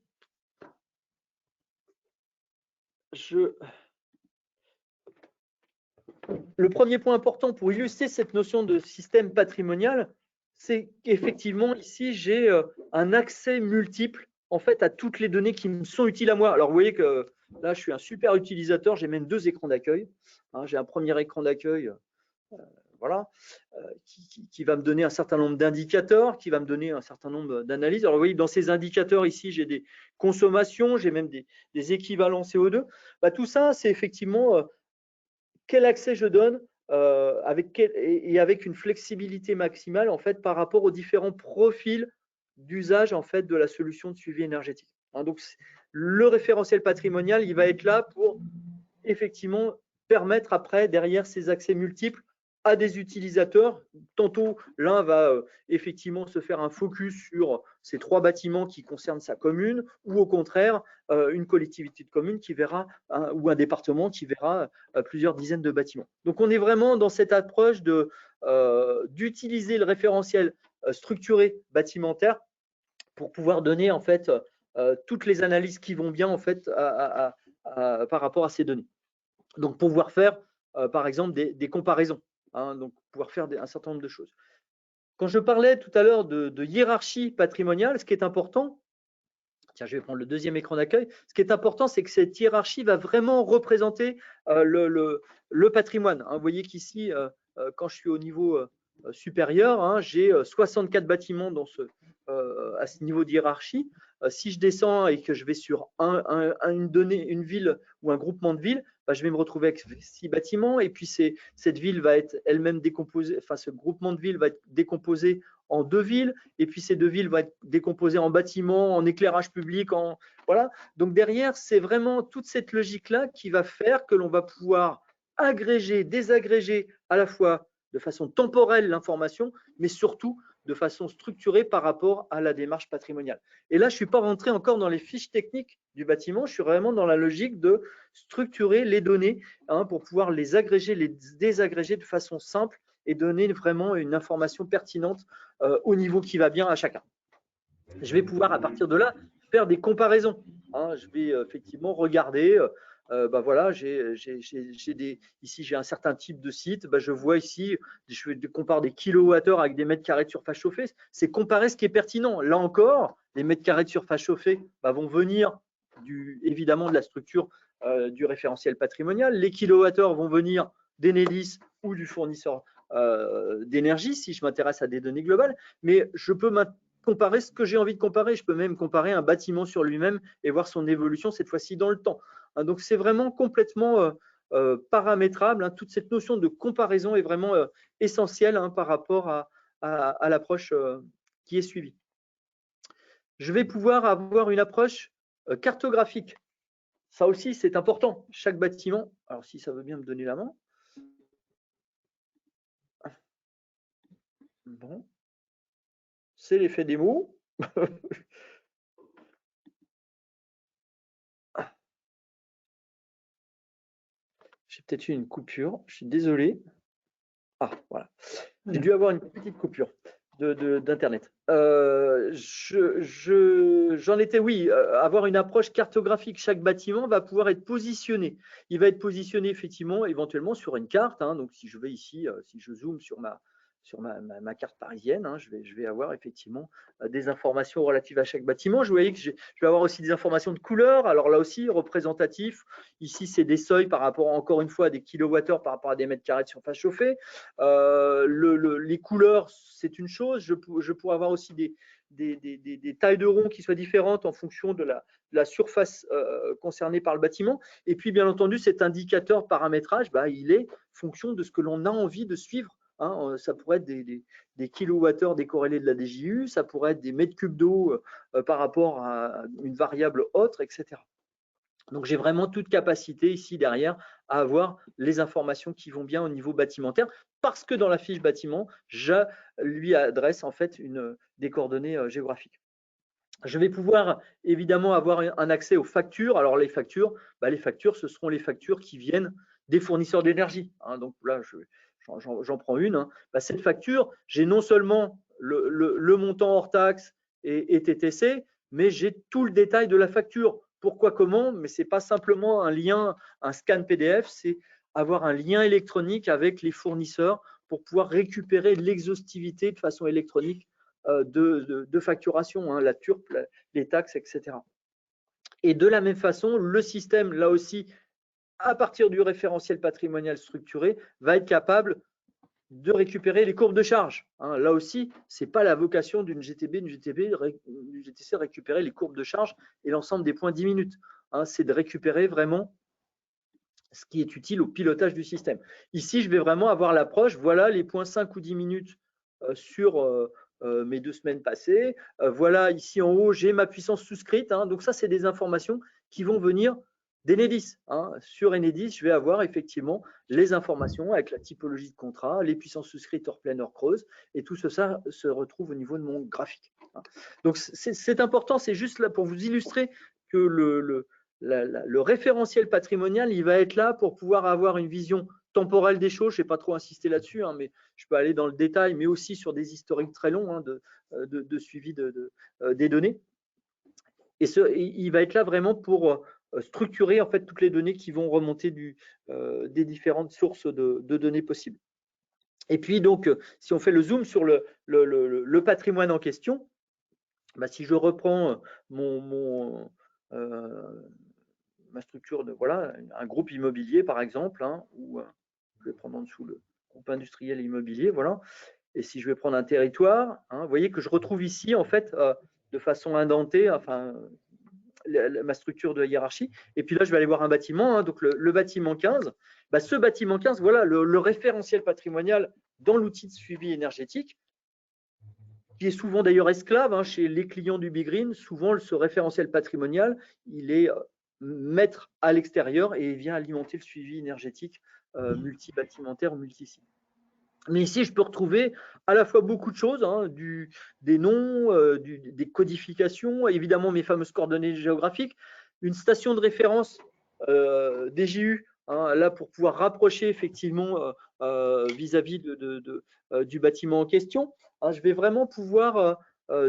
Le premier point important pour illustrer cette notion de système patrimonial, c'est qu'effectivement, ici, j'ai un accès multiple en fait, à toutes les données qui me sont utiles à moi. Alors, vous voyez que là, je suis un super utilisateur, j'ai même 2 écrans d'accueil. Hein, j'ai un premier écran d'accueil voilà, qui va me donner un certain nombre d'indicateurs, qui va me donner un certain nombre d'analyses. Alors, vous voyez, dans ces indicateurs ici, j'ai des consommations, j'ai même des équivalents CO2. Bah, tout ça, c'est effectivement quel accès je donne avec une flexibilité maximale en fait par rapport aux différents profils d'usage en fait de la solution de suivi énergétique. Hein, donc le référentiel patrimonial, il va être là pour effectivement permettre après derrière ces accès multiples à des utilisateurs. Tantôt, l'un va effectivement se faire un focus sur ces 3 bâtiments qui concernent sa commune, ou au contraire, une collectivité de communes qui verra, ou un département qui verra plusieurs dizaines de bâtiments. Donc, on est vraiment dans cette approche d'utiliser le référentiel structuré bâtimentaire pour pouvoir donner en fait toutes les analyses qui vont bien en fait par rapport à ces données. Donc, pouvoir faire, par exemple, des comparaisons, hein, donc pouvoir faire un certain nombre de choses. Quand je parlais tout à l'heure de hiérarchie patrimoniale, ce qui est important, tiens, je vais prendre le deuxième écran d'accueil, ce qui est important, c'est que cette hiérarchie va vraiment représenter le patrimoine. Hein. Vous voyez qu'ici, quand je suis au niveau supérieur, hein, j'ai 64 bâtiments à ce niveau de hiérarchie. Si je descends et que je vais sur une ville ou un groupement de villes, bah, je vais me retrouver avec 6 bâtiments et puis cette ville va être elle-même décomposée, enfin ce groupement de villes va être décomposé en 2 villes et puis ces 2 villes vont être décomposées en bâtiments, en éclairage public, voilà. Donc derrière, c'est vraiment toute cette logique-là qui va faire que l'on va pouvoir agréger, désagréger à la fois de façon temporelle l'information, mais surtout de façon structurée par rapport à la démarche patrimoniale. Et là, je ne suis pas rentré encore dans les fiches techniques du bâtiment, je suis vraiment dans la logique de structurer les données hein, pour pouvoir les agréger, les désagréger de façon simple et donner vraiment une information pertinente au niveau qui va bien à chacun. Je vais pouvoir à partir de là faire des comparaisons. Hein, je vais effectivement regarder bah voilà, ici j'ai un certain type de site, bah je vois ici, je compare des kilowattheures avec des mètres carrés de surface chauffée, c'est comparer ce qui est pertinent. Là encore, les mètres carrés de surface chauffée bah, vont venir évidemment de la structure du référentiel patrimonial, les kilowattheures vont venir d'Enedis ou du fournisseur d'énergie si je m'intéresse à des données globales, mais je peux comparer ce que j'ai envie de comparer. Je peux même comparer un bâtiment sur lui-même et voir son évolution cette fois-ci dans le temps. Donc, c'est vraiment complètement paramétrable. Hein. Toute cette notion de comparaison est vraiment essentielle hein, par rapport à l'approche qui est suivie. Je vais pouvoir avoir une approche cartographique. Ça aussi, c'est important. Chaque bâtiment, alors si ça veut bien me donner la main. Bon, c'est l'effet des mots. J'ai peut-être eu une coupure, je suis désolé. Ah, voilà. J'ai dû avoir une petite coupure d'Internet. J'en étais, oui, avoir une approche cartographique. Chaque bâtiment va pouvoir être positionné. Il va être positionné effectivement, éventuellement sur une carte. Donc, si je vais ici, si je zoome sur ma carte parisienne, je vais avoir effectivement des informations relatives à chaque bâtiment. Je voyais que je vais avoir aussi des informations de couleur. Alors là aussi, représentatif. Ici, c'est des seuils par rapport, encore une fois, à des kilowattheures par rapport à des mètres carrés de surface chauffée. Les couleurs, c'est une chose. Je pourrais avoir aussi des tailles de ronds qui soient différentes en fonction de la surface concernée par le bâtiment. Et puis, bien entendu, cet indicateur paramétrage, il est fonction de ce que l'on a envie de suivre. Ça pourrait être des kilowattheures décorrélés de la DJU, ça pourrait être des mètres cubes d'eau par rapport à une variable autre, etc. Donc, j'ai vraiment toute capacité ici derrière à avoir les informations qui vont bien au niveau bâtimentaire parce que dans la fiche bâtiment, je lui adresse en fait des coordonnées géographiques. Je vais pouvoir évidemment avoir un accès aux factures. Alors, les factures, ce seront les factures qui viennent des fournisseurs d'énergie. Donc là, j'en prends une. Cette facture, j'ai non seulement le montant hors taxe et TTC, mais j'ai tout le détail de la facture. Pourquoi, comment? Mais ce n'est pas simplement un lien, un scan PDF, c'est avoir un lien électronique avec les fournisseurs pour pouvoir récupérer l'exhaustivité de façon électronique de facturation, la TURP, les taxes, etc. Et de la même façon, le système, là aussi, à partir du référentiel patrimonial structuré, va être capable de récupérer les courbes de charge. Là aussi, ce n'est pas la vocation d'une GTC de récupérer les courbes de charge et l'ensemble des points 10 minutes. C'est de récupérer vraiment ce qui est utile au pilotage du système. Ici, je vais vraiment avoir l'approche, voilà les points 5 ou 10 minutes sur mes 2 semaines passées. Voilà, ici en haut, j'ai ma puissance souscrite. Donc ça, c'est des informations qui vont venir d'Enedis. Sur Enedis, je vais avoir effectivement les informations avec la typologie de contrat, les puissances souscrites hors pleine, hors creuse, et tout ça se retrouve au niveau de mon graphique. Donc c'est important, c'est juste là pour vous illustrer que le référentiel patrimonial, il va être là pour pouvoir avoir une vision temporelle des choses. Je n'ai pas trop insisté là-dessus, mais je peux aller dans le détail, mais aussi sur des historiques très longs de suivi des données. Et il va être là vraiment pour structurer en fait toutes les données qui vont remonter des différentes sources de données possibles. Et puis donc, si on fait le zoom sur le patrimoine en question, si je reprends ma structure de un groupe immobilier par exemple, ou je vais prendre en dessous le groupe industriel immobilier, voilà. Et si je vais prendre un territoire, vous voyez que je retrouve ici en fait de façon indentée, enfin ma structure de hiérarchie. Et puis là, je vais aller voir un bâtiment, donc le bâtiment 15. Ce bâtiment 15, voilà le référentiel patrimonial dans l'outil de suivi énergétique, qui est souvent d'ailleurs esclave chez les clients du Big Green. Souvent, ce référentiel patrimonial, il est mettre à l'extérieur et il vient alimenter le suivi énergétique multi-bâtimentaire ou multi-site. Mais ici, je peux retrouver à la fois beaucoup de choses, des noms, des codifications, évidemment mes fameuses coordonnées géographiques, une station de référence DJU, là pour pouvoir rapprocher effectivement vis-à-vis du bâtiment en question. Je vais vraiment pouvoir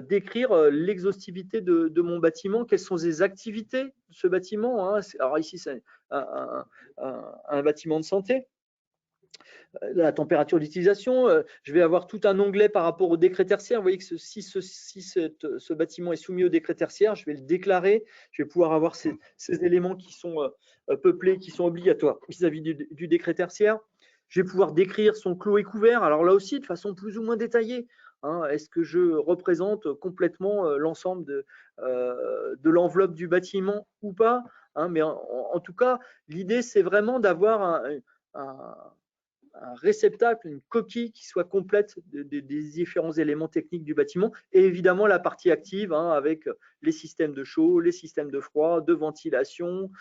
décrire l'exhaustivité de mon bâtiment, quelles sont les activités de ce bâtiment. Alors ici, c'est un bâtiment de santé. La température d'utilisation, je vais avoir tout un onglet par rapport au décret tertiaire. Vous voyez que si ce bâtiment est soumis au décret tertiaire, je vais le déclarer. Je vais pouvoir avoir ces éléments qui sont peuplés, qui sont obligatoires vis-à-vis du décret tertiaire. Je vais pouvoir décrire son clos et couvert. Alors là aussi, de façon plus ou moins détaillée. Est-ce que je représente complètement l'ensemble de l'enveloppe du bâtiment ou pas, mais en tout cas, l'idée, c'est vraiment d'avoir réceptacle, une coquille qui soit complète des différents éléments techniques du bâtiment, et évidemment la partie active avec les systèmes de chaud, les systèmes de froid, de ventilation,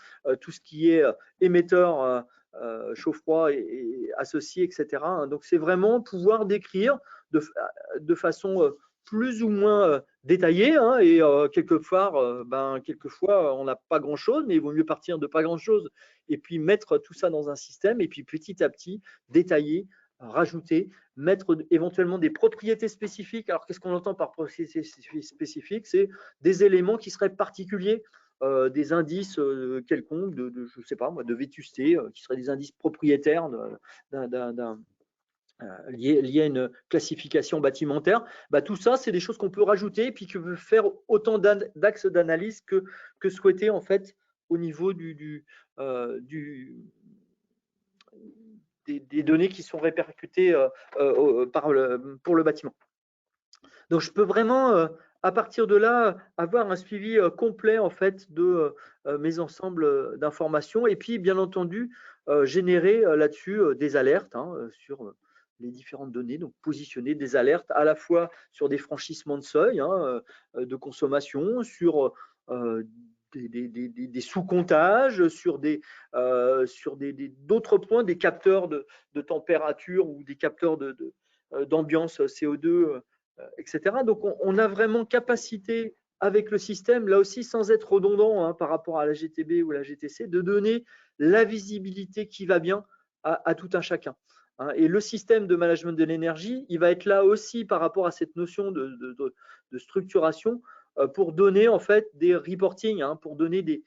tout ce qui est émetteur chaud-froid et associé, etc. Donc c'est vraiment pouvoir décrire de façon plus ou moins détaillée, et quelquefois on n'a pas grand-chose, mais il vaut mieux partir de pas grand-chose et puis mettre tout ça dans un système et puis petit à petit détailler, rajouter, mettre éventuellement des propriétés spécifiques. Alors qu'est-ce qu'on entend par propriétés spécifiques? C'est des éléments qui seraient particuliers, des indices quelconques je sais pas moi, de vétusté, qui seraient des indices propriétaires liés à une classification bâtimentaire. Tout ça, c'est des choses qu'on peut rajouter et puis que veut faire autant d'axes d'analyse que souhaité en fait au niveau des données qui sont répercutées pour le bâtiment. Donc, je peux vraiment, à partir de là, avoir un suivi complet en fait de mes ensembles d'informations et puis, bien entendu, générer là-dessus des alertes sur les différentes données, donc positionner des alertes à la fois sur des franchissements de seuil de consommation, sur des sous-comptages, sur d'autres points, des capteurs de température ou des capteurs d'ambiance CO2, etc. Donc, on a vraiment capacité avec le système, là aussi sans être redondant par rapport à la GTB ou la GTC, de donner la visibilité qui va bien à tout un chacun. Et le système de management de l'énergie, il va être là aussi par rapport à cette notion de structuration pour donner en fait des reporting, pour donner des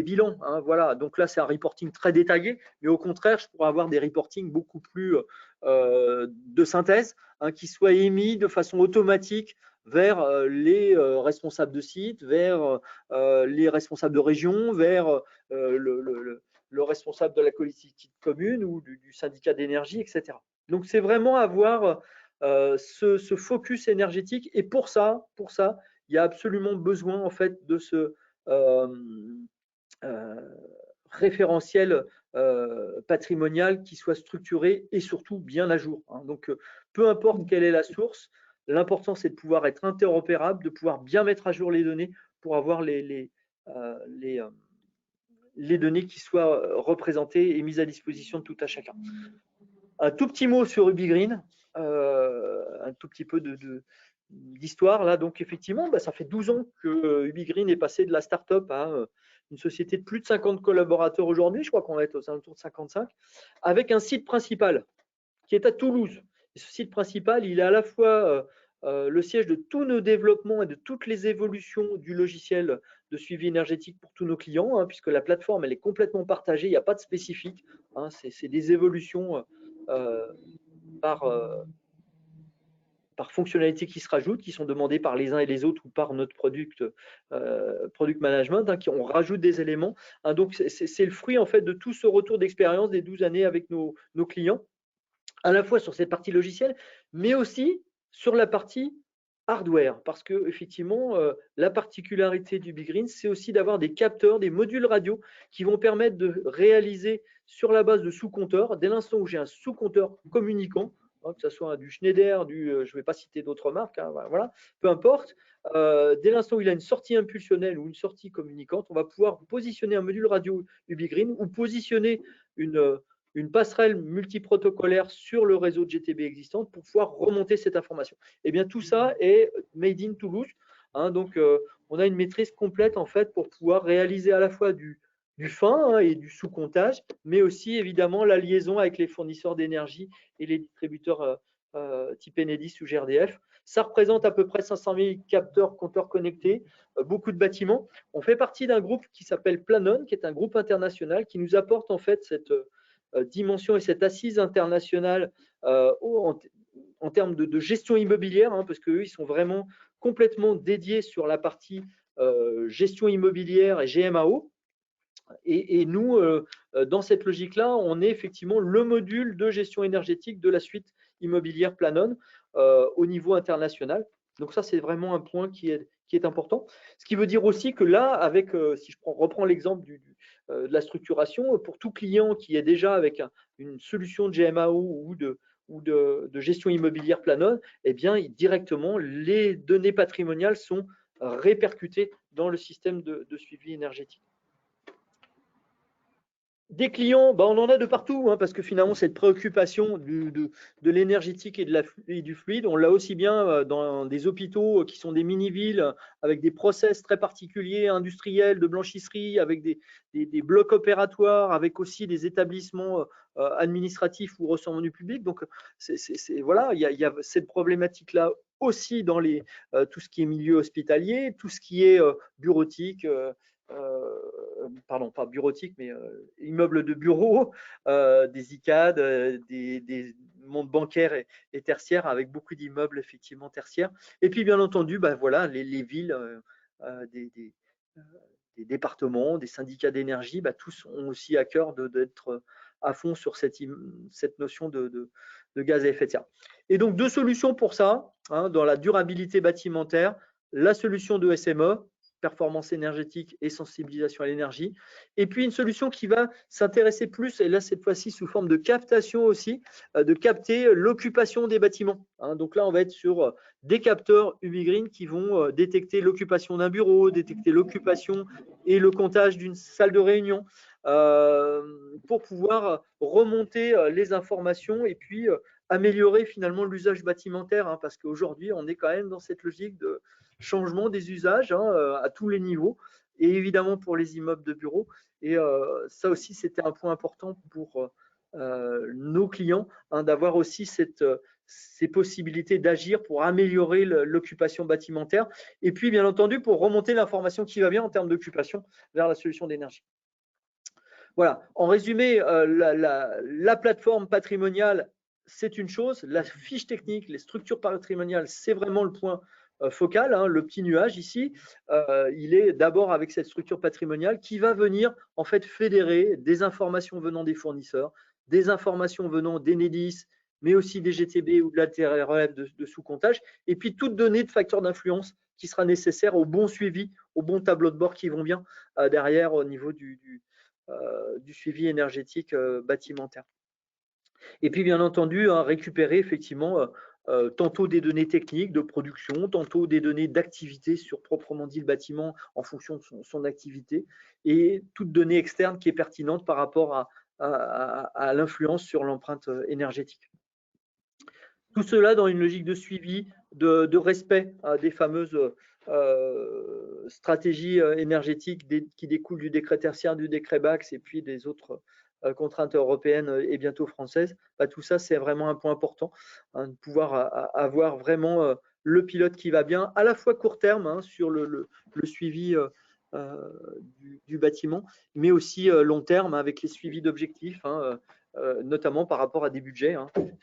bilans. Voilà. Donc là, c'est un reporting très détaillé, mais au contraire, je pourrais avoir des reportings beaucoup plus de synthèse qui soient émis de façon automatique vers les responsables de site, vers les responsables de région, vers le responsable de la collectivité commune ou du syndicat d'énergie, etc. Donc, c'est vraiment avoir ce focus énergétique. Et pour ça, il y a absolument besoin en fait de ce référentiel patrimonial qui soit structuré et surtout bien à jour. Donc, peu importe quelle est la source, l'important c'est de pouvoir être interopérable, de pouvoir bien mettre à jour les données pour avoir les données qui soient représentées et mises à disposition de tout à chacun. Un tout petit mot sur UbiGreen, un tout petit peu d'histoire là. Donc effectivement, ça fait 12 ans que UbiGreen est passé de la start-up à une société de plus de 50 collaborateurs aujourd'hui. Je crois qu'on va être aux alentours de 55, avec un site principal qui est à Toulouse. Et ce site principal, il est à la fois le siège de tous nos développements et de toutes les évolutions du logiciel de suivi énergétique pour tous nos clients, puisque la plateforme elle est complètement partagée, il n'y a pas de spécifique, c'est des évolutions par fonctionnalités qui se rajoutent, qui sont demandées par les uns et les autres ou par notre product management, on rajoute des éléments. Donc, c'est le fruit en fait de tout ce retour d'expérience des 12 années avec nos clients, à la fois sur cette partie logicielle, mais aussi sur la partie hardware, parce que effectivement, la particularité du UbiGreen, c'est aussi d'avoir des capteurs, des modules radio qui vont permettre de réaliser sur la base de sous-compteurs, dès l'instant où j'ai un sous-compteur communicant, que ce soit du Schneider, je ne vais pas citer d'autres marques, voilà, peu importe, dès l'instant où il a une sortie impulsionnelle ou une sortie communicante, on va pouvoir positionner un module radio UbiGreen ou positionner une passerelle multiprotocolaire sur le réseau de GTB existant pour pouvoir remonter cette information. Et bien tout ça est made in Toulouse. Donc on a une maîtrise complète en fait pour pouvoir réaliser à la fois du fin et du sous-comptage, mais aussi évidemment la liaison avec les fournisseurs d'énergie et les distributeurs type Enedis ou GRDF. Ça représente à peu près 500 000 capteurs, compteurs connectés, beaucoup de bâtiments. On fait partie d'un groupe qui s'appelle Planon, qui est un groupe international qui nous apporte en fait cette dimension et cette assise internationale en termes de gestion immobilière, parce qu'eux, ils sont vraiment complètement dédiés sur la partie gestion immobilière et GMAO. Et nous, dans cette logique-là, on est effectivement le module de gestion énergétique de la suite immobilière Planon au niveau international. Donc ça, c'est vraiment un point qui est important. Ce qui veut dire aussi que là, avec, si je reprends l'exemple de la structuration. Pour tout client qui est déjà avec une solution de GMAO ou de gestion immobilière Planon, eh bien, directement, les données patrimoniales sont répercutées dans le système de suivi énergétique. Des clients, on en a de partout, parce que finalement, cette préoccupation de l'énergétique et du fluide, on l'a aussi bien dans des hôpitaux qui sont des mini-villes avec des process très particuliers, industriels, de blanchisserie, avec des blocs opératoires, avec aussi des établissements administratifs ou recevant du public. Donc, voilà, il y a cette problématique-là aussi dans tout ce qui est milieu hospitalier, tout ce qui est bureautique, pardon, pas bureautique, mais immeubles de bureaux, des ICAD, des mondes bancaires et tertiaires, avec beaucoup d'immeubles effectivement tertiaires. Et puis bien entendu, voilà, les villes, des départements, des syndicats d'énergie, tous ont aussi à cœur d'être à fond sur cette notion de gaz à effet de serre. Et donc deux solutions pour ça, dans la durabilité bâtimentaire, la solution de SME, performance énergétique et sensibilisation à l'énergie. Et puis une solution qui va s'intéresser plus, et là cette fois-ci sous forme de captation aussi, de capter l'occupation des bâtiments. Donc là on va être sur des capteurs UbiGreen qui vont détecter l'occupation d'un bureau, détecter l'occupation et le comptage d'une salle de réunion, pour pouvoir remonter les informations et puis améliorer finalement l'usage bâtimentaire, parce qu'aujourd'hui on est quand même dans cette logique de changement des usages à tous les niveaux, et évidemment pour les immeubles de bureaux. Et ça aussi, c'était un point important pour nos clients, d'avoir aussi ces possibilités d'agir pour améliorer l'occupation bâtimentaire, et puis bien entendu pour remonter l'information qui va bien en termes d'occupation vers la solution d'énergie. Voilà, en résumé, la plateforme patrimoniale, c'est une chose, la fiche technique, les structures patrimoniales, c'est vraiment le point focal, le petit nuage ici. Il est d'abord avec cette structure patrimoniale qui va venir en fait fédérer des informations venant des fournisseurs, des informations venant d'Enedis, mais aussi des GTB ou de la TRRF de sous-comptage, et puis toute donnée de facteurs d'influence qui sera nécessaire au bon suivi, au bon tableau de bord qui vont bien derrière au niveau du suivi énergétique bâtimentaire. Et puis bien entendu, récupérer effectivement tantôt des données techniques de production, tantôt des données d'activité sur proprement dit le bâtiment en fonction de son activité, et toute donnée externe qui est pertinente par rapport à l'influence sur l'empreinte énergétique. Tout cela dans une logique de suivi, de respect des fameuses stratégies énergétiques qui découlent du décret tertiaire, du décret BACS et puis des autres contraintes européennes et bientôt françaises. Tout ça, c'est vraiment un point important, de pouvoir avoir vraiment le pilote qui va bien, à la fois court terme sur le suivi du bâtiment, mais aussi long terme avec les suivis d'objectifs, notamment par rapport à des budgets,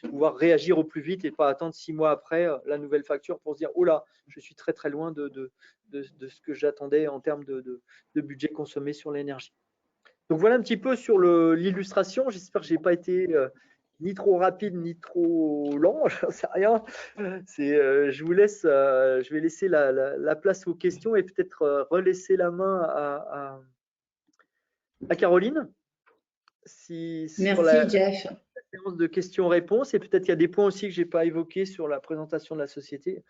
pouvoir réagir au plus vite et pas attendre 6 mois après la nouvelle facture pour se dire « Oh là, je suis très très loin de ce que j'attendais en termes de budget consommé sur l'énergie ». Donc voilà un petit peu sur l'illustration. J'espère que je n'ai pas été ni trop rapide ni trop lent, j'en sais rien. Je vais laisser la place aux questions et peut-être relaisser la main à Caroline. Merci Jeff. Séance de questions-réponses, et peut-être qu'il y a des points aussi que je n'ai pas évoqués sur la présentation de la société.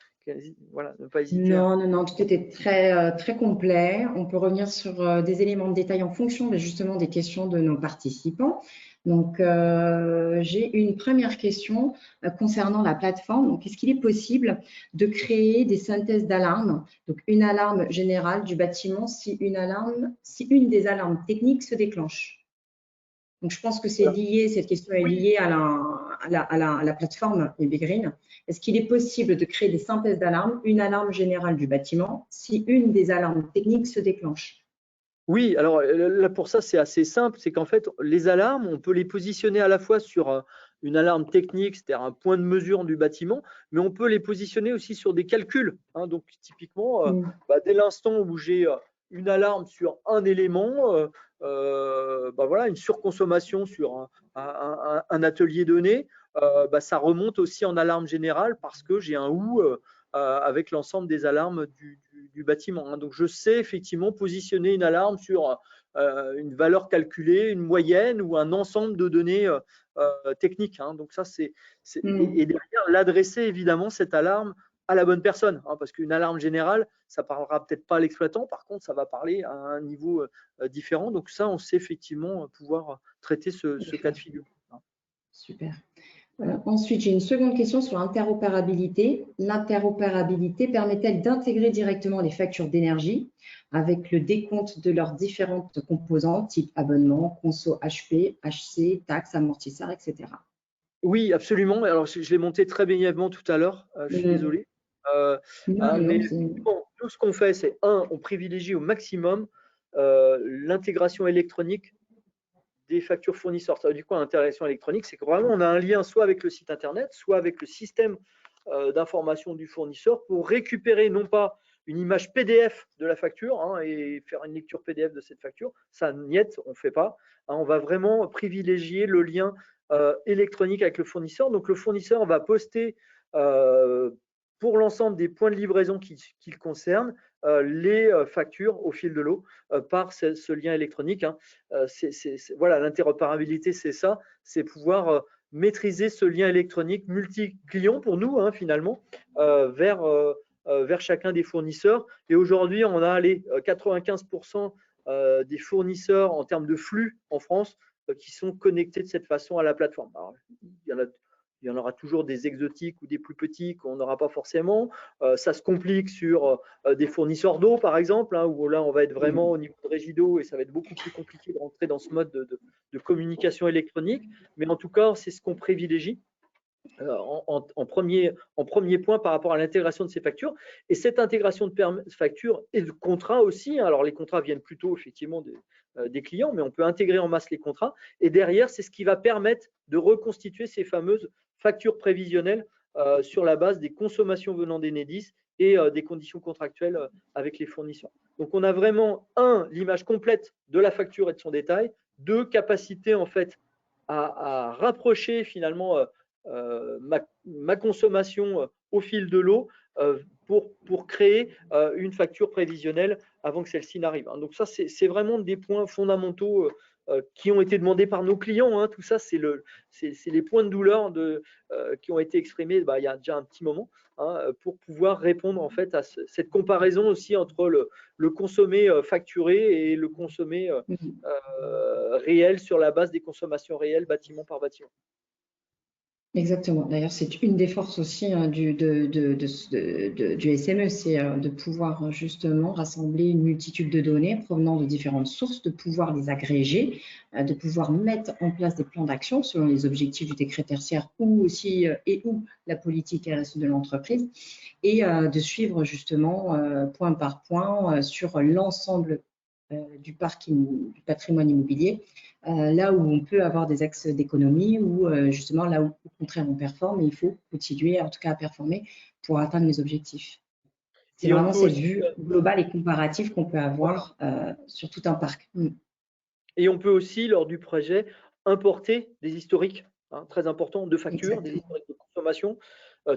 Voilà, ne pas hésiter. Non, tout était très complet. On peut revenir sur des éléments de détail en fonction justement des questions de nos participants. Donc, j'ai une première question concernant la plateforme. Donc, est-ce qu'il est possible de créer des synthèses d'alarmes, donc une alarme générale du bâtiment si une des alarmes techniques se déclenche? Donc, je pense que c'est lié, cette question est liée à la plateforme UbiGreen. Est-ce qu'il est possible de créer des synthèses d'alarmes, une alarme générale du bâtiment, si une des alarmes techniques se déclenche? Oui, alors là, pour ça, c'est assez simple. C'est qu'en fait, les alarmes, on peut les positionner à la fois sur une alarme technique, c'est-à-dire un point de mesure du bâtiment, mais on peut les positionner aussi sur des calculs. Donc, typiquement, dès l'instant où j'ai une alarme sur un élément, voilà, une surconsommation sur un atelier donné, ça remonte aussi en alarme générale parce que j'ai un ou avec l'ensemble des alarmes du bâtiment. Donc, je sais effectivement positionner une alarme sur une valeur calculée, une moyenne ou un ensemble de données techniques. Hein. Donc ça, et derrière, l'adresser évidemment cette alarme à la bonne personne, hein, parce qu'une alarme générale, ça parlera peut-être pas à l'exploitant, par contre, ça va parler à un niveau différent. Donc ça, on sait effectivement pouvoir traiter ce cas de figure. Super. Ensuite, j'ai une seconde question sur l'interopérabilité. L'interopérabilité permet-elle d'intégrer directement les factures d'énergie avec le décompte de leurs différentes composantes, type abonnement, conso HP, HC, taxes, amortisseurs, etc. Oui, absolument. Alors, je l'ai monté très brièvement tout à l'heure. Je suis désolé. Mais bon, nous, ce qu'on fait, c'est on privilégie au maximum l'intégration électronique des factures fournisseurs. Ça veut dire quoi, l'intégration électronique? C'est que vraiment, on a un lien soit avec le site internet, soit avec le système d'information du fournisseur pour récupérer non pas une image PDF de la facture hein, et faire une lecture PDF de cette facture. Ça, niet, on ne fait pas. Hein, on va vraiment privilégier le lien électronique avec le fournisseur. Donc, le fournisseur va poster pour l'ensemble des points de livraison qu'il concerne les factures au fil de l'eau par ce lien électronique. Hein. Voilà, l'interopérabilité, c'est ça, c'est pouvoir maîtriser ce lien électronique multi-client pour nous, hein, finalement, vers chacun des fournisseurs. Et aujourd'hui, on a 95% des fournisseurs en termes de flux en France qui sont connectés de cette façon à la plateforme. Alors, il y en aura toujours des exotiques ou des plus petits qu'on n'aura pas forcément. Ça se complique sur des fournisseurs d'eau, par exemple, hein, où là, on va être vraiment au niveau de régie d'eau et ça va être beaucoup plus compliqué de rentrer dans ce mode de communication électronique. Mais en tout cas, c'est ce qu'on privilégie en premier point par rapport à l'intégration de ces factures. Et cette intégration de factures et de contrats aussi, hein, alors les contrats viennent plutôt effectivement des clients, mais on peut intégrer en masse les contrats. Et derrière, c'est ce qui va permettre de reconstituer ces fameuses factures prévisionnelles sur la base des consommations venant d'Enedis et des conditions contractuelles avec les fournisseurs. Donc, on a vraiment, l'image complète de la facture et de son détail, capacité en fait à rapprocher finalement ma consommation au fil de l'eau pour créer une facture prévisionnelle avant que celle-ci n'arrive. Donc ça, c'est vraiment des points fondamentaux qui ont été demandés par nos clients. Hein. Tout ça, c'est les points de douleur qui ont été exprimés il y a déjà un petit moment hein, pour pouvoir répondre en fait à cette comparaison aussi entre le consommé facturé et le consommé réel sur la base des consommations réelles bâtiment par bâtiment. Exactement. D'ailleurs, c'est une des forces aussi hein, du SME, c'est de pouvoir justement rassembler une multitude de données provenant de différentes sources, de pouvoir les agréger, de pouvoir mettre en place des plans d'action selon les objectifs du décret tertiaire ou aussi ou la politique RSE de l'entreprise et de suivre justement point par point sur l'ensemble du patrimoine immobilier, là où on peut avoir des axes d'économie ou justement là où au contraire on performe, il faut continuer en tout cas à performer pour atteindre les objectifs. C'est vraiment cette vue globale et comparative qu'on peut avoir sur tout un parc. Et on peut aussi, lors du projet, importer des historiques, hein, très importants, de factures, des historiques de consommation,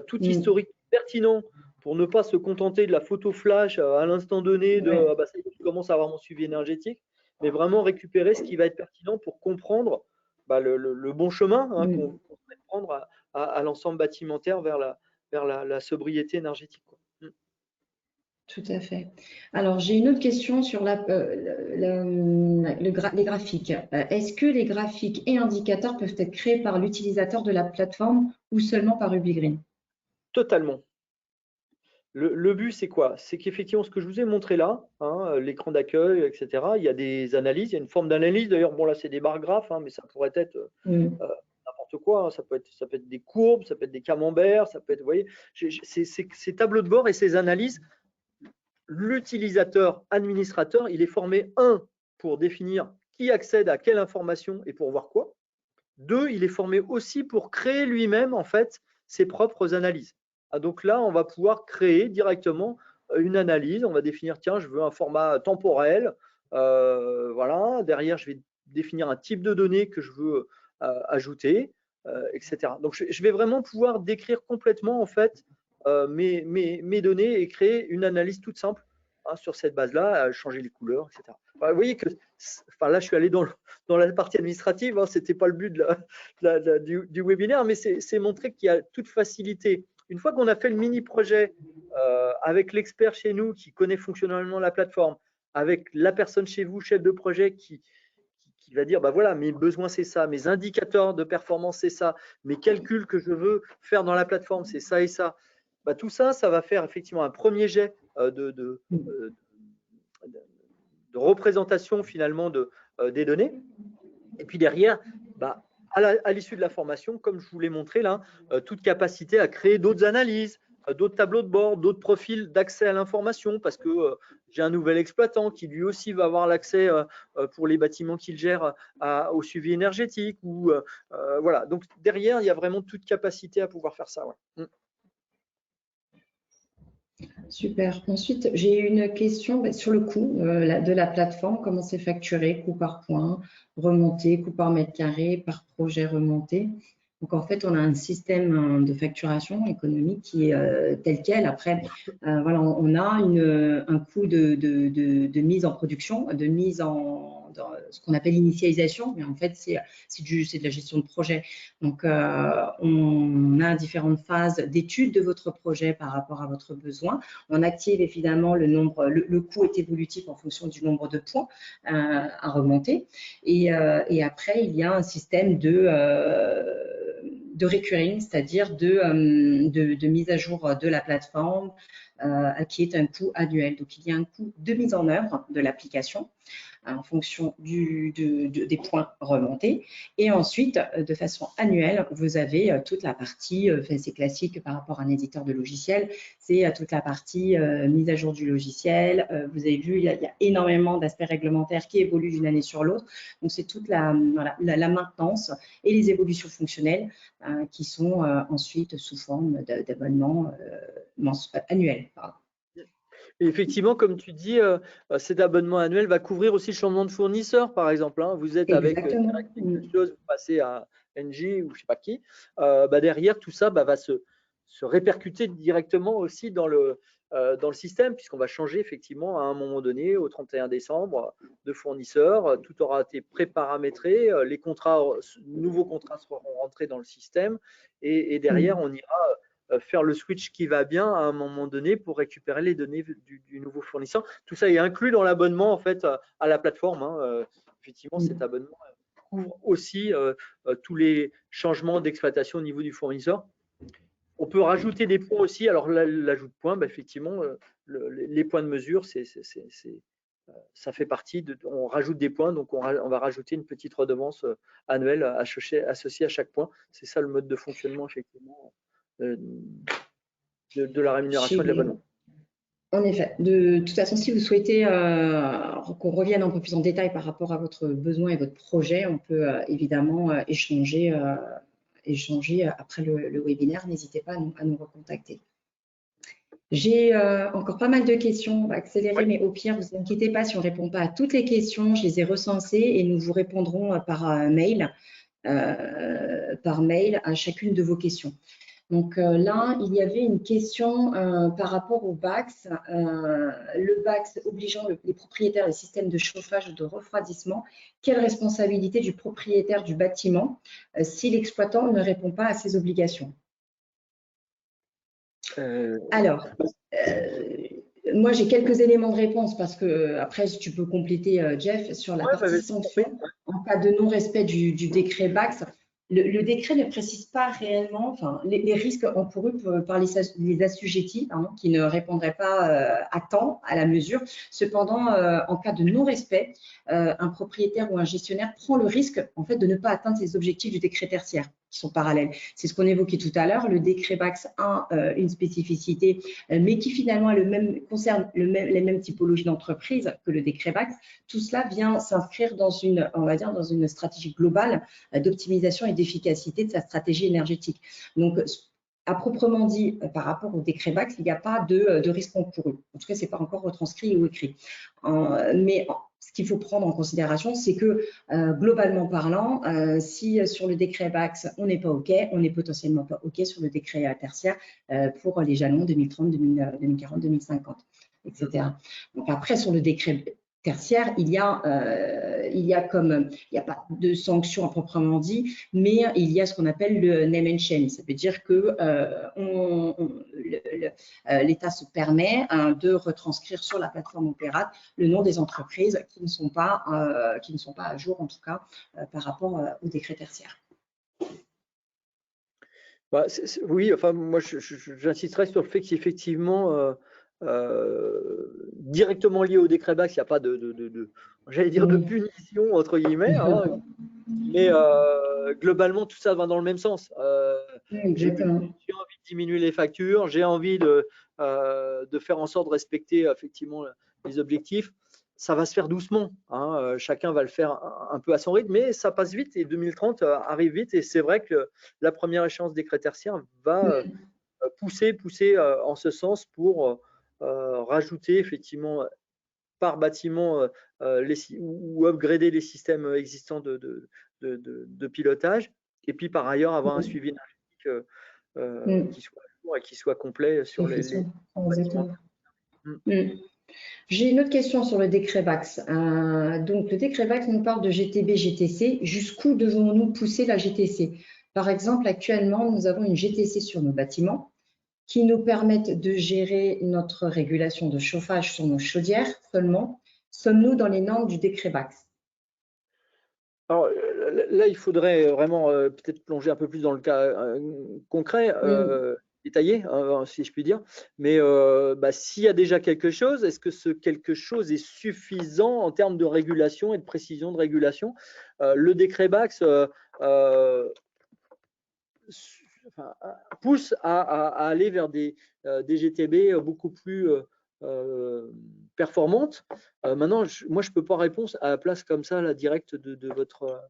tout historique pertinent pour ne pas se contenter de la photo flash à l'instant donné de ça y est, je commence à avoir mon suivi énergétique, mais vraiment récupérer ce qui va être pertinent pour comprendre le bon chemin hein, qu'on va prendre à l'ensemble bâtimentaire vers la sobriété énergétique. Quoi. Tout à fait. Alors, j'ai une autre question sur les graphiques. Est-ce que les graphiques et indicateurs peuvent être créés par l'utilisateur de la plateforme ou seulement par Ubigreen? Totalement. Le but, c'est quoi? C'est qu'effectivement, ce que je vous ai montré là, hein, l'écran d'accueil, etc., il y a des analyses, il y a une forme d'analyse. D'ailleurs, bon, là, c'est des barres graphes, hein, mais ça pourrait être n'importe quoi. Hein. Ça peut être des courbes, ça peut être des camemberts, ça peut être, vous voyez, ces tableaux de bord et ces analyses, l'utilisateur administrateur, il est formé, pour définir qui accède à quelle information et pour voir quoi. 2, il est formé aussi pour créer lui-même, en fait, ses propres analyses. Donc là, on va pouvoir créer directement une analyse. On va définir, tiens, je veux un format temporel. Voilà. Derrière, je vais définir un type de données que je veux ajouter, etc. Donc, je vais vraiment pouvoir décrire complètement, en fait, mes données et créer une analyse toute simple hein, sur cette base-là, changer les couleurs, etc. Vous voyez que, enfin là, je suis allé dans la partie administrative, hein, ce n'était pas le but du webinaire, mais c'est montrer qu'il y a toute facilité. Une fois qu'on a fait le mini-projet avec l'expert chez nous qui connaît fonctionnellement la plateforme, avec la personne chez vous, chef de projet, qui va dire, bah voilà, mes besoins, c'est ça, mes indicateurs de performance, c'est ça, mes calculs que je veux faire dans la plateforme, c'est ça et ça. Bah, tout ça, ça va faire effectivement un premier jet de représentation finalement des données. Et puis derrière, bah, à l'issue de la formation, comme je vous l'ai montré là, toute capacité à créer d'autres analyses, d'autres tableaux de bord, d'autres profils d'accès à l'information, parce que j'ai un nouvel exploitant qui lui aussi va avoir l'accès pour les bâtiments qu'il gère au suivi énergétique. Voilà. Donc derrière, il y a vraiment toute capacité à pouvoir faire ça. Ouais. Super. Ensuite, j'ai une question sur le coût de la plateforme. Comment c'est facturé, coût par point, remonté, coût par mètre carré, par projet remonté. Donc, en fait, on a un système de facturation économique qui est tel quel. Après, voilà, on a un coût de mise en production, de mise dans ce qu'on appelle l'initialisation, mais en fait, c'est de la gestion de projet. Donc, on a différentes phases d'étude de votre projet par rapport à votre besoin. On active évidemment le coût est évolutif en fonction du nombre de points à remonter. Et après, il y a un système de recurring, c'est-à-dire de mise à jour de la plateforme, qui est un coût annuel. Donc, il y a un coût de mise en œuvre de l'application en fonction des points remontés. Et ensuite, de façon annuelle, vous avez toute la partie, c'est classique par rapport à un éditeur de logiciel, c'est toute la partie mise à jour du logiciel. Vous avez vu, il y a énormément d'aspects réglementaires qui évoluent d'une année sur l'autre. Donc, c'est toute la maintenance et les évolutions fonctionnelles qui sont ensuite sous forme d'abonnement annuel. Pardon. Et effectivement, comme tu dis, cet abonnement annuel va couvrir aussi le changement de fournisseur, par exemple. Hein. Vous êtes avec quelque chose, vous passez à Engie ou je ne sais pas qui. Derrière, tout ça va se répercuter directement aussi dans le système, puisqu'on va changer effectivement à un moment donné, au 31 décembre, de fournisseur. Tout aura été préparamétré. Les nouveaux contrats seront rentrés dans le système. Et derrière, on ira faire le switch qui va bien à un moment donné pour récupérer les données du nouveau fournisseur. Tout ça est inclus dans l'abonnement en fait à la plateforme. Hein. Effectivement, cet abonnement couvre aussi tous les changements d'exploitation au niveau du fournisseur. On peut rajouter des points aussi. Alors l'ajout de points, effectivement, les points de mesure, ça fait partie on rajoute des points, donc on va rajouter une petite redevance annuelle associée à chaque point. C'est ça le mode de fonctionnement effectivement de la rémunération et de l'abonnement. En effet. De toute façon, si vous souhaitez qu'on revienne un peu plus en détail par rapport à votre besoin et votre projet, on peut évidemment échanger après le webinaire. N'hésitez pas à nous recontacter. J'ai encore pas mal de questions. On va accélérer, mais au pire, ne vous inquiétez pas si on ne répond pas à toutes les questions. Je les ai recensées et nous vous répondrons par mail à chacune de vos questions. Donc là, il y avait une question par rapport au BACS. Le BACS obligeant les propriétaires des systèmes de chauffage ou de refroidissement, quelle responsabilité du propriétaire du bâtiment si l'exploitant ne répond pas à ses obligations? Alors, moi, j'ai quelques éléments de réponse parce que après, tu peux compléter, Jeff, sur la partie sanction en cas de non-respect du décret BACS. Le décret ne précise pas réellement les risques encourus par les assujettis qui ne répondraient pas à temps à la mesure. Cependant, en cas de non-respect, un propriétaire ou un gestionnaire prend le risque en fait de ne pas atteindre les objectifs du décret tertiaire qui sont parallèles. C'est ce qu'on évoquait tout à l'heure. Le décret BACS a une spécificité, mais qui finalement concerne les mêmes typologies d'entreprises que le décret BACS. Tout cela vient s'inscrire dans une stratégie globale d'optimisation et d'efficacité de sa stratégie énergétique. Donc, à proprement dit, par rapport au décret BACS, il n'y a pas de risque encouru. En tout cas, ce n'est pas encore retranscrit ou écrit. Mais ce qu'il faut prendre en considération, c'est que globalement parlant, si sur le décret BACS, on n'est pas OK, on n'est potentiellement pas OK sur le décret tertiaire pour les jalons 2030, 2040, 2050, etc. Donc après, sur le décret tertiaire, il y a pas de sanctions à proprement dit, mais il y a ce qu'on appelle le name and shame. Ça veut dire que l'État se permet de retranscrire sur la plateforme Opérate le nom des entreprises qui ne sont pas à jour, en tout cas, par rapport au décret tertiaire. Bah, oui, enfin, moi, j'insisterai sur le fait qu'effectivement, directement lié au décret BACS, il n'y a pas j'allais dire, de punition, entre guillemets, hein, mais globalement, tout ça va dans le même sens. J'ai envie de diminuer les factures, j'ai envie de faire en sorte de respecter effectivement les objectifs. Ça va se faire doucement, hein. Chacun va le faire un peu à son rythme, mais ça passe vite et 2030 arrive vite. Et c'est vrai que la première échéance décret tertiaire va pousser en ce sens pour rajouter effectivement par bâtiment ou upgrader les systèmes existants de pilotage, et puis par ailleurs avoir un suivi énergétique qui soit à jour et qui soit complet sur les bâtiments. J'ai une autre question sur le décret BACS. Donc, le décret BACS nous parle de GTB, GTC. Jusqu'où devons-nous pousser la GTC? Par exemple, actuellement, nous avons une GTC sur nos bâtiments qui nous permettent de gérer notre régulation de chauffage sur nos chaudières seulement. Sommes-nous dans les normes du décret BACS? Alors là, il faudrait vraiment peut-être plonger un peu plus dans le cas concret, détaillé, hein, si je puis dire. Mais s'il y a déjà quelque chose, est-ce que ce quelque chose est suffisant en termes de régulation et de précision de régulation? Le décret BACS pousse à aller vers des GTB beaucoup plus performantes. Maintenant, moi, je ne peux pas répondre à la place comme ça, la directe de votre,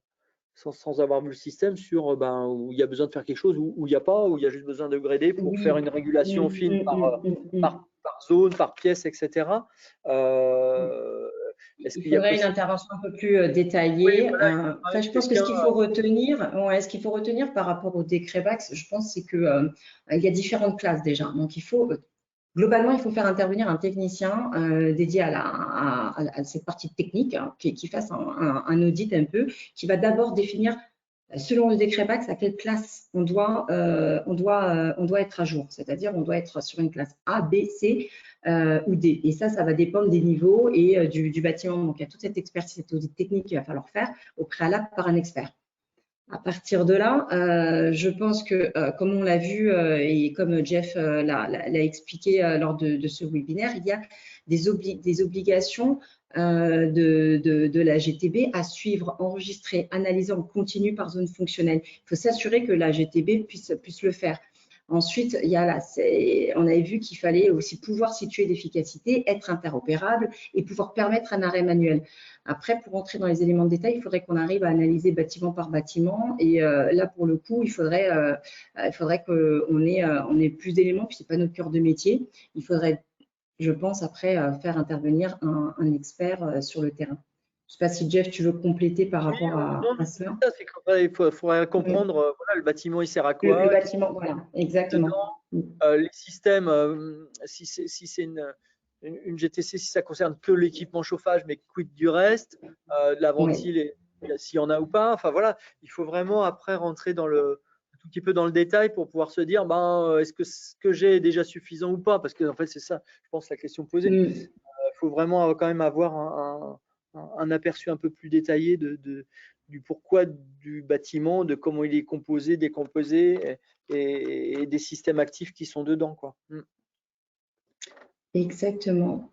sans avoir vu le système sur où il y a besoin de faire quelque chose, où il n'y a pas, où il y a juste besoin de grader pour faire une régulation fine par zone, par pièce, etc. Il faudrait une intervention un peu plus détaillée. Je pense que ce qu'il faut retenir, par rapport au décret BACS, je pense, c'est qu'il y a différentes classes déjà. Donc, globalement, il faut faire intervenir un technicien dédié à cette partie technique, qui fasse un audit un peu, qui va d'abord définir, selon le décret BACS, à quelle classe on doit être à jour. C'est-à-dire, on doit être sur une classe A, B, C ou D. Et ça va dépendre des niveaux et du bâtiment. Donc, il y a toute cette expertise, cet audit technique qu'il va falloir faire au préalable par un expert. À partir de là, je pense que, comme on l'a vu et comme Jeff l'a expliqué lors de ce webinaire, il y a des obligations de la GTB à suivre, enregistrer, analyser en continu par zone fonctionnelle. Il faut s'assurer que la GTB puisse le faire. Ensuite, on avait vu qu'il fallait aussi pouvoir situer l'efficacité, être interopérable et pouvoir permettre un arrêt manuel. Après, pour entrer dans les éléments de détail, il faudrait qu'on arrive à analyser bâtiment par bâtiment. Et là, pour le coup, il faudrait qu'on ait plus d'éléments, puis ce n'est pas notre cœur de métier. Il faudrait, je pense, après, faire intervenir un expert sur le terrain. Je ne sais pas si Jeff, tu veux compléter par rapport à cela. Il faudrait comprendre le bâtiment, il sert à quoi. Le bâtiment, voilà, exactement. Les systèmes, si c'est une GTC, si ça concerne que l'équipement chauffage, mais quid du reste, de la ventile, s'il y en a ou pas. Enfin voilà, il faut vraiment après rentrer un tout petit peu dans le détail pour pouvoir se dire, est-ce que ce que j'ai est déjà suffisant ou pas? Parce que en fait, c'est ça, je pense, la question posée. Il faut vraiment quand même avoir un aperçu un peu plus détaillé du pourquoi du bâtiment, de comment il est composé, décomposé et des systèmes actifs qui sont dedans, quoi. Exactement.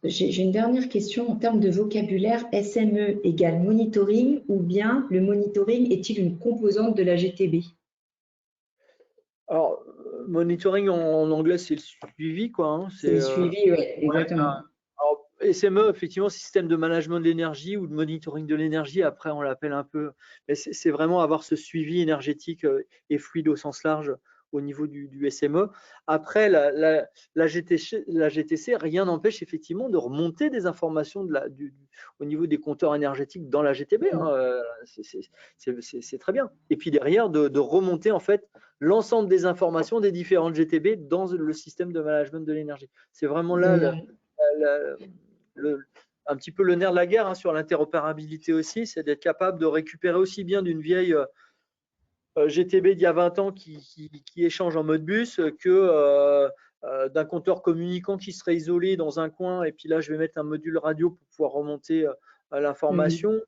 J'ai une dernière question en termes de vocabulaire. SME égale monitoring, ou bien le monitoring est-il une composante de la GTB? Alors, monitoring en anglais, c'est le suivi, quoi. Hein. C'est le suivi, oui, exactement. Alors, SME, effectivement, système de management de l'énergie ou de monitoring de l'énergie, après on l'appelle un peu, mais c'est vraiment avoir ce suivi énergétique et fluide au sens large au niveau du SME. Après, la GTC, rien n'empêche effectivement de remonter des informations au niveau des compteurs énergétiques dans la GTB. Hein, c'est très bien. Et puis derrière, de remonter en fait l'ensemble des informations des différentes GTB dans le système de management de l'énergie. C'est vraiment là un petit peu le nerf de la guerre sur l'interopérabilité aussi, c'est d'être capable de récupérer aussi bien d'une vieille GTB d'il y a 20 ans qui échange en mode bus que d'un compteur communicant qui serait isolé dans un coin et puis là je vais mettre un module radio pour pouvoir remonter l'information,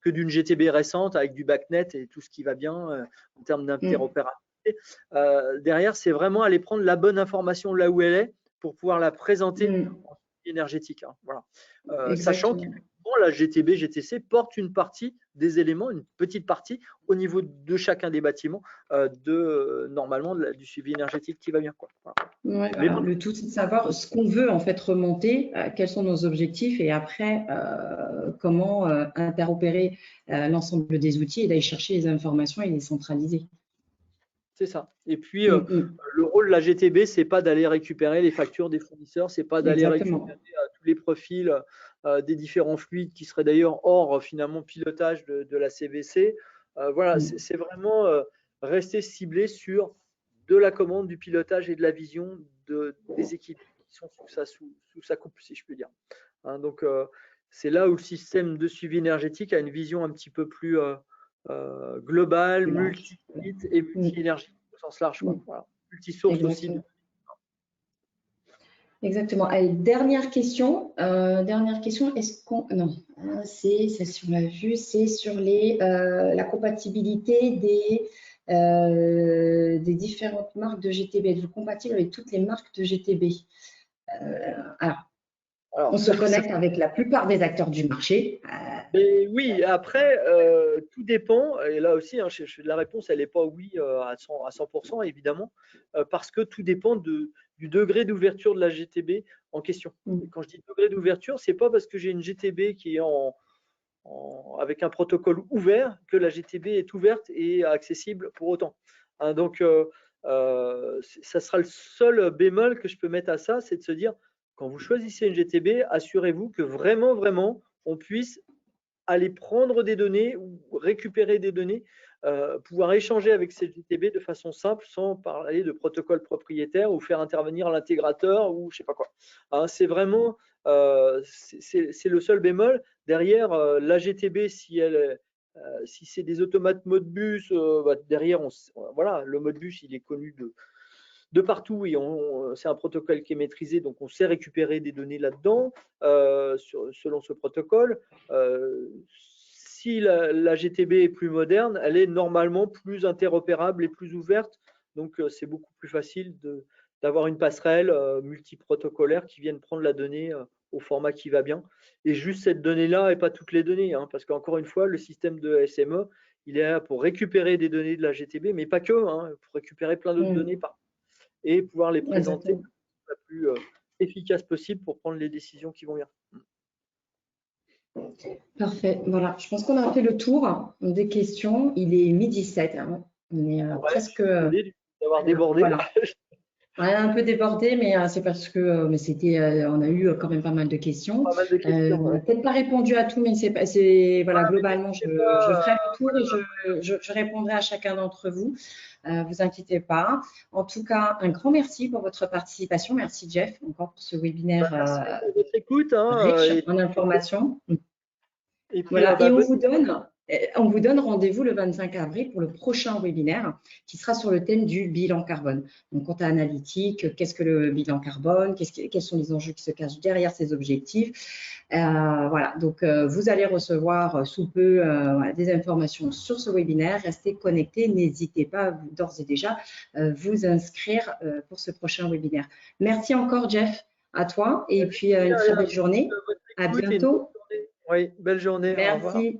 que d'une GTB récente avec du BACnet et tout ce qui va bien en termes d'interopérabilité. Derrière, c'est vraiment aller prendre la bonne information là où elle est pour pouvoir la présenter en suivi énergétique. Voilà. Sachant que la GTB, GTC porte une partie des éléments, une petite partie au niveau de chacun des bâtiments normalement du suivi énergétique qui va bien. Voilà. Bon, le tout, c'est de savoir ce qu'on veut en fait remonter, quels sont nos objectifs et après comment interopérer l'ensemble des outils et d'aller chercher les informations et les centraliser. C'est ça. Et puis, le rôle de la GTB, c'est pas d'aller récupérer les factures des fournisseurs, c'est pas d'aller récupérer tous les profils des différents fluides qui seraient d'ailleurs hors finalement pilotage de la CVC. Voilà, c'est vraiment rester ciblé sur de la commande, du pilotage et de la vision des équipes qui sont sous sa coupe, si je puis dire. Donc, c'est là où le système de suivi énergétique a une vision un petit peu plus global, multi-site et multi-énergie au sens large. Voilà. Multi-source aussi. Exactement. Allez, dernière question. Est-ce qu'on… Non, c'est celle-ci, on l'a vu, c'est sur la compatibilité des différentes marques de GTB. Êtes-vous compatible avec toutes les marques de GTB? Alors, on se connecte avec la plupart des acteurs du marché. Mais oui, après, tout dépend. Et là aussi, la réponse, elle n'est pas oui à 100%, évidemment, parce que tout dépend du degré d'ouverture de la GTB en question. Et quand je dis degré d'ouverture, ce n'est pas parce que j'ai une GTB qui est avec un protocole ouvert que la GTB est ouverte et accessible pour autant. Donc, ça sera le seul bémol que je peux mettre à ça, c'est de se dire, quand vous choisissez une GTB, assurez-vous que vraiment, vraiment, on puisse aller prendre des données ou récupérer des données, pouvoir échanger avec cette GTB de façon simple sans parler de protocole propriétaire ou faire intervenir l'intégrateur ou je ne sais pas quoi. C'est vraiment c'est le seul bémol. Derrière, la GTB, si c'est des automates Modbus, derrière, voilà, le Modbus, il est connu de partout et c'est un protocole qui est maîtrisé, donc on sait récupérer des données là-dedans selon ce protocole. Si la GTB est plus moderne, elle est normalement plus interopérable et plus ouverte, donc c'est beaucoup plus facile d'avoir une passerelle multiprotocolaire qui vienne prendre la donnée au format qui va bien. Et juste cette donnée-là et pas toutes les données, parce qu'encore une fois, le système de SME, il est là pour récupérer des données de la GTB, mais pas que, pour récupérer plein d'autres données et pouvoir les présenter la plus efficace possible pour prendre les décisions qui vont bien. Parfait. Voilà, je pense qu'on a fait le tour des questions. Il est 12h07. On est presque… d'avoir débordé. Voilà. On a un peu débordé, mais c'est parce que on a eu quand même pas mal de questions. On n'a peut-être pas répondu à tout, mais voilà, globalement, je ferai le tour et je répondrai à chacun d'entre vous. Vous inquiétez pas. En tout cas, un grand merci pour votre participation. Merci Jeff encore pour ce webinaire riche en informations. Et puis, voilà. Et on vous donne rendez-vous le 25 avril pour le prochain webinaire qui sera sur le thème du bilan carbone. Donc, compta analytique, qu'est-ce que le bilan carbone, quels sont les enjeux qui se cachent derrière ces objectifs. Voilà, donc vous allez recevoir sous peu des informations sur ce webinaire. Restez connectés, n'hésitez pas d'ores et déjà vous inscrire pour ce prochain webinaire. Merci encore Jeff, à toi et puis une très belle journée. À bientôt. Oui, belle journée. Merci.